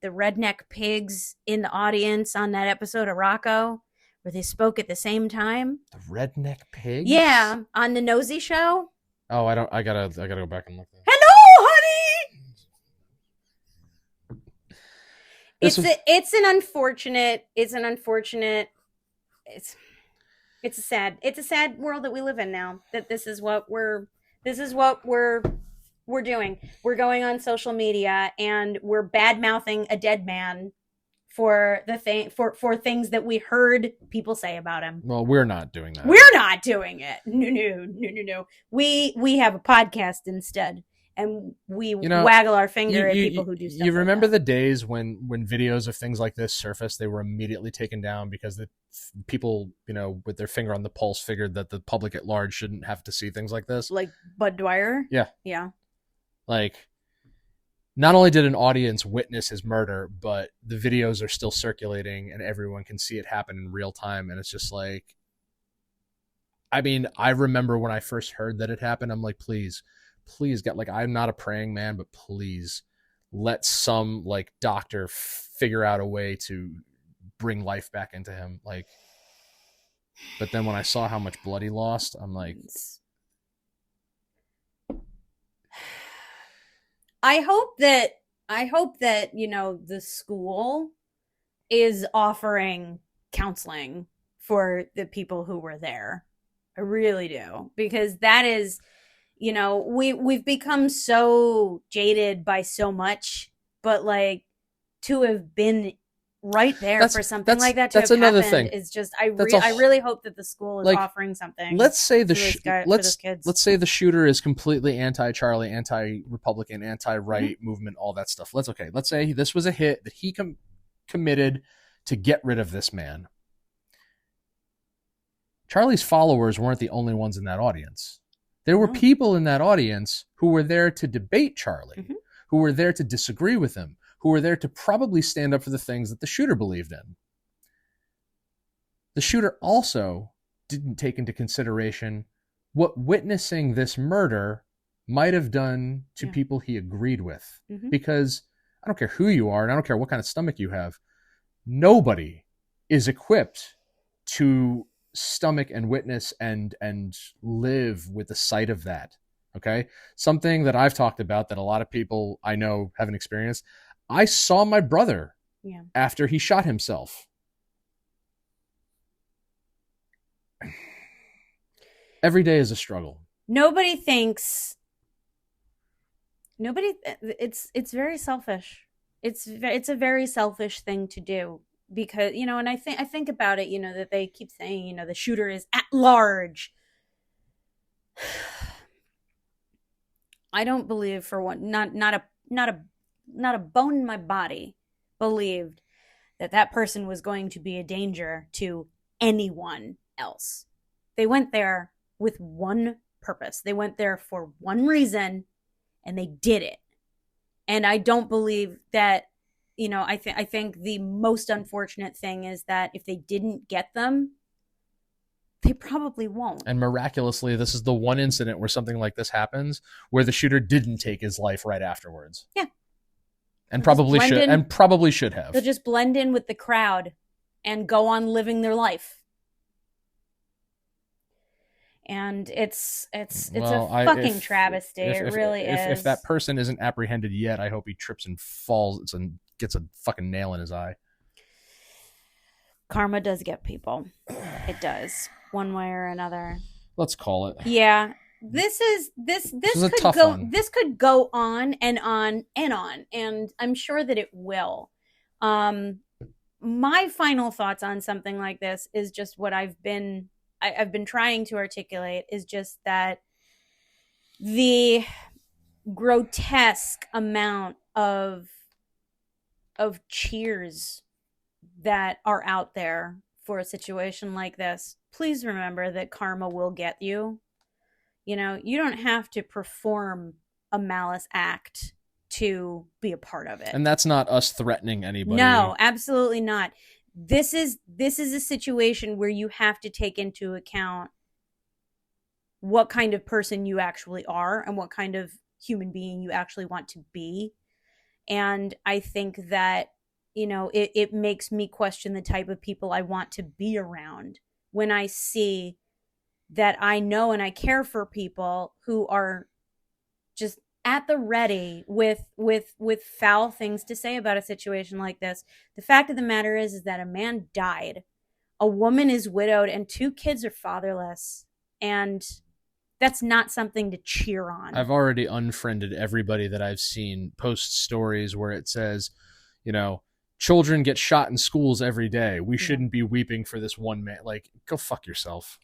redneck pigs in the audience on that episode of Rocco, where they spoke at the same time. The redneck pigs? Yeah, on the Nosy Show. Oh, I gotta go back and look. Hello, honey. It's a sad world that we live in now, that this is what we're doing. We're going on social media and we're bad-mouthing a dead man for things that we heard people say about him. Well, we're not doing that. We're not doing it. No. We have a podcast instead. And we waggle our finger at people who do stuff. You remember the days when videos of things like this surfaced, they were immediately taken down because the people, with their finger on the pulse, figured that the public at large shouldn't have to see things like this. Like Bud Dwyer? Yeah. Yeah. Like, not only did an audience witness his murder, but the videos are still circulating and everyone can see it happen in real time. And it's just like, I mean, I remember when I first heard that it happened, I'm like, please get, like, I'm not a praying man, but please let some like doctor figure out a way to bring life back into him. Like, but then when I saw how much blood he lost, I'm like, I hope that the school is offering counseling for the people who were there. I really do, because that is, we've become so jaded by so much, but like, to have been right there for something like that to have another happened thing. Is just, I really hope that the school is offering something. Let's say let's say the shooter is completely anti-Charlie, anti-Republican, anti-right movement, all that stuff. Let's say this was a hit that he committed to get rid of this man. Charlie's followers weren't the only ones in that audience. There were people in that audience who were there to debate Charlie, who were there to disagree with him, who were there to probably stand up for the things that the shooter believed in. The shooter also didn't take into consideration what witnessing this murder might have done to people he agreed with. Because I don't care who you are, and I don't care what kind of stomach you have, nobody is equipped to stomach and witness and live with the sight of that. Okay? Something that I've talked about that a lot of people I know haven't experienced. I saw my brother after he shot himself. Every day is a struggle. It's very selfish. It's a very selfish thing to do, because, you know, and I think about it, you know, that they keep saying, you know, the shooter is at large. I don't believe for one, not a bone in my body believed that person was going to be a danger to anyone else. They went there with one purpose. They went there for one reason, and they did it. And I don't believe that, you know, I think the most unfortunate thing is that if they didn't get them, they probably won't. And miraculously, this is the one incident where something like this happens, where the shooter didn't take his life right afterwards. Yeah. And probably should have. They'll just blend in with the crowd and go on living their life. And it's a fucking travesty. It really is. If that person isn't apprehended yet, I hope he trips and falls and gets a fucking nail in his eye. Karma does get people. It does, one way or another. Let's call it. Yeah. This could go on and on and on, and I'm sure that it will. My final thoughts on something like this is just what I've been trying to articulate, is just that the grotesque amount of cheers that are out there for a situation like this. Please remember that karma will get you. You know, you don't have to perform a malice act to be a part of it. And that's not us threatening anybody. No, absolutely not. This is a situation where you have to take into account what kind of person you actually are and what kind of human being you actually want to be. And I think that, you know, it makes me question the type of people I want to be around when I see that I know and I care for people who are just at the ready with foul things to say about a situation like this. The fact of the matter is that a man died, a woman is widowed, and 2 kids are fatherless. And that's not something to cheer on. I've already unfriended everybody that I've seen post stories where it says, you know, children get shot in schools every day. We shouldn't be weeping for this one man. Like, go fuck yourself.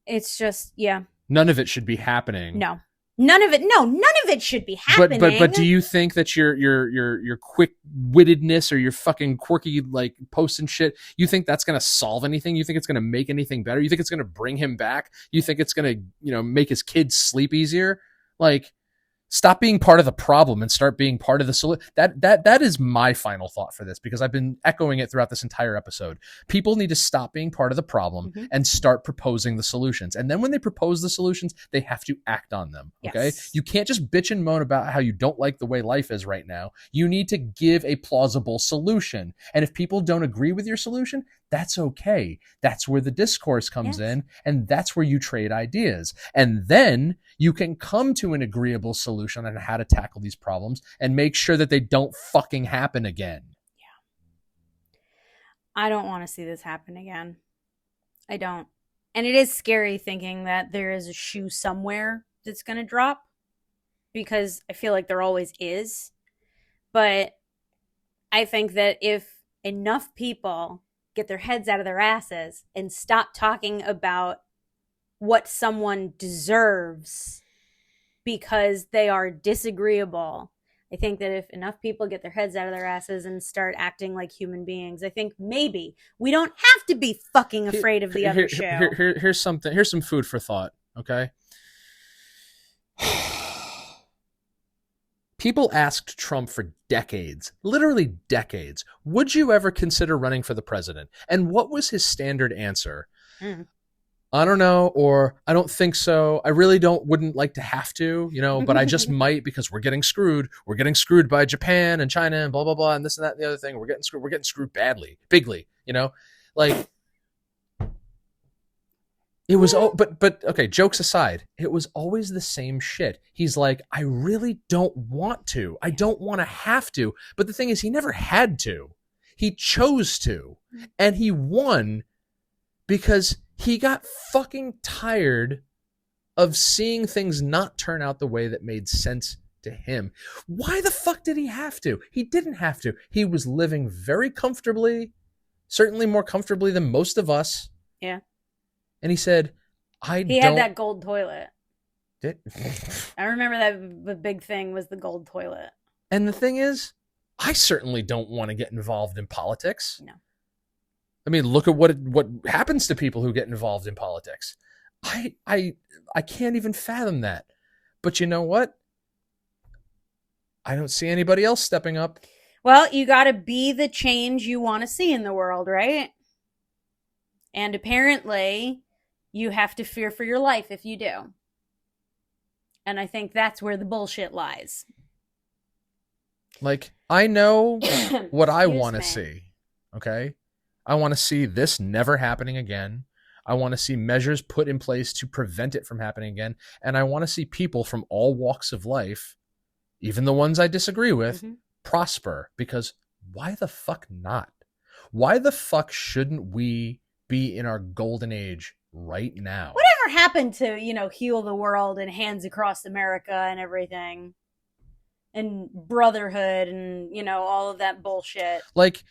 It's just, yeah. None of it should be happening. No. None of it should be happening. But do you think that your quick-wittedness or your fucking quirky, like, posts and shit, you think that's going to solve anything? You think it's going to make anything better? You think it's going to bring him back? You think it's going to, you know, make his kids sleep easier? Like, stop being part of the problem and start being part of the solution. That is my final thought for this, because I've been echoing it throughout this entire episode. People need to stop being part of the problem and start proposing the solutions. And then when they propose the solutions, they have to act on them. Okay. Yes. You can't just bitch and moan about how you don't like the way life is right now. You need to give a plausible solution. And if people don't agree with your solution, that's okay. That's where the discourse comes in, and that's where you trade ideas. And then you can come to an agreeable solution on how to tackle these problems and make sure that they don't fucking happen again. Yeah. I don't want to see this happen again. I don't. And it is scary thinking that there is a shoe somewhere that's going to drop, because I feel like there always is. But I think that if enough people get their heads out of their asses and stop talking about what someone deserves because they are disagreeable, I think that if enough people get their heads out of their asses and start acting like human beings, I think maybe we don't have to be fucking afraid of the other shoe. Here's something. Here's some food for thought. Okay. People asked Trump for decades, literally decades, would you ever consider running for the president? And what was his standard answer? I don't know, or I don't think so. I really wouldn't like to have to, but I just might because we're getting screwed. We're getting screwed by Japan and China and blah, blah, blah, and this and that and the other thing. We're getting screwed badly, bigly, like it was, but okay, jokes aside, it was always the same shit. He's like, I really don't want to. I don't want to have to. But the thing is, he never had to. He chose to, and he won because he got fucking tired of seeing things not turn out the way that made sense to him. Why the fuck did he have to? He didn't have to. He was living very comfortably, certainly more comfortably than most of us. Yeah. And he said, He had that gold toilet. Did? I remember that the big thing was the gold toilet. And the thing is, I certainly don't want to get involved in politics. No. I mean, look at what happens to people who get involved in politics. I can't even fathom that. But you know what? I don't see anybody else stepping up. Well, you got to be the change you want to see in the world, right? And apparently, you have to fear for your life if you do. And I think that's where the bullshit lies. Like, I know what I want to see, okay? I want to see this never happening again. I want to see measures put in place to prevent it from happening again. And I want to see people from all walks of life, even the ones I disagree with, prosper. Because why the fuck not? Why the fuck shouldn't we be in our golden age right now? Whatever happened to, heal the world and Hands Across America and everything? And brotherhood and, all of that bullshit. Like,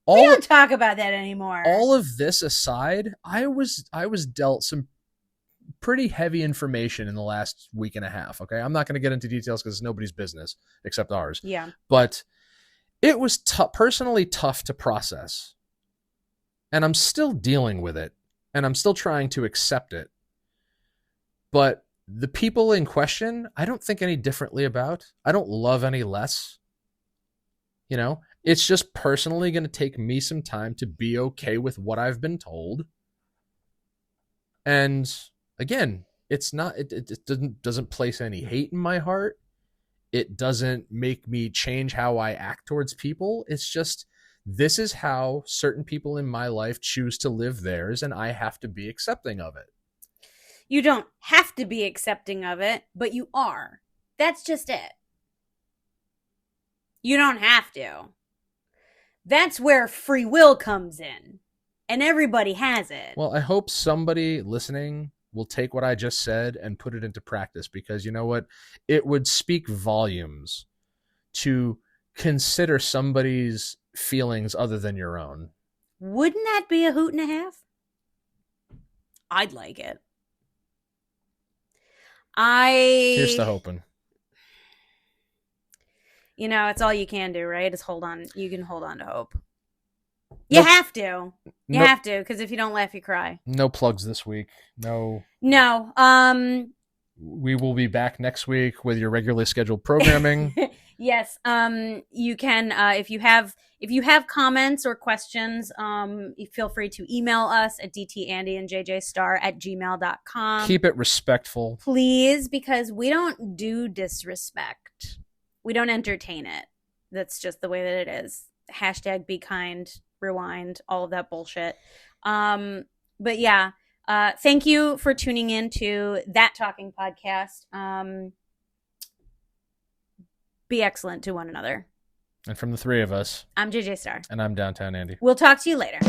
we don't talk about that anymore. All of this aside, I was dealt some pretty heavy information in the last week and a half, okay? I'm not going to get into details because it's nobody's business except ours. Yeah. But it was personally tough to process. And I'm still dealing with it. And I'm still trying to accept it. But the people in question, I don't think any differently about. I don't love any less. It's just personally going to take me some time to be okay with what I've been told. And again, it's not, it doesn't place any hate in my heart. It doesn't make me change how I act towards people. It's just, this is how certain people in my life choose to live theirs, and I have to be accepting of it. You don't have to be accepting of it, but you are. That's just it. You don't have to. That's where free will comes in. And everybody has it. Well, I hope somebody listening will take what I just said and put it into practice, because you know what? It would speak volumes to consider somebody's feelings other than your own. Wouldn't that be a hoot and a half? I'd like it. Here's to hoping. It's all you can do, right? Is hold on. You can hold on to hope. You have to. You have to, because if you don't laugh, you cry. No plugs this week. No. We will be back next week with your regularly scheduled programming. Yes. You can, if you have comments or questions, feel free to email us at dtandyandjjstar@gmail.com. Keep it respectful. Please, because we don't do disrespect. We don't entertain it. That's just the way that it is. Hashtag be kind, rewind, all of that bullshit. But yeah, thank you for tuning in to That Talking Podcast. Be excellent to one another. And from the three of us, I'm JJ Star. And I'm Downtown Andy. We'll talk to you later.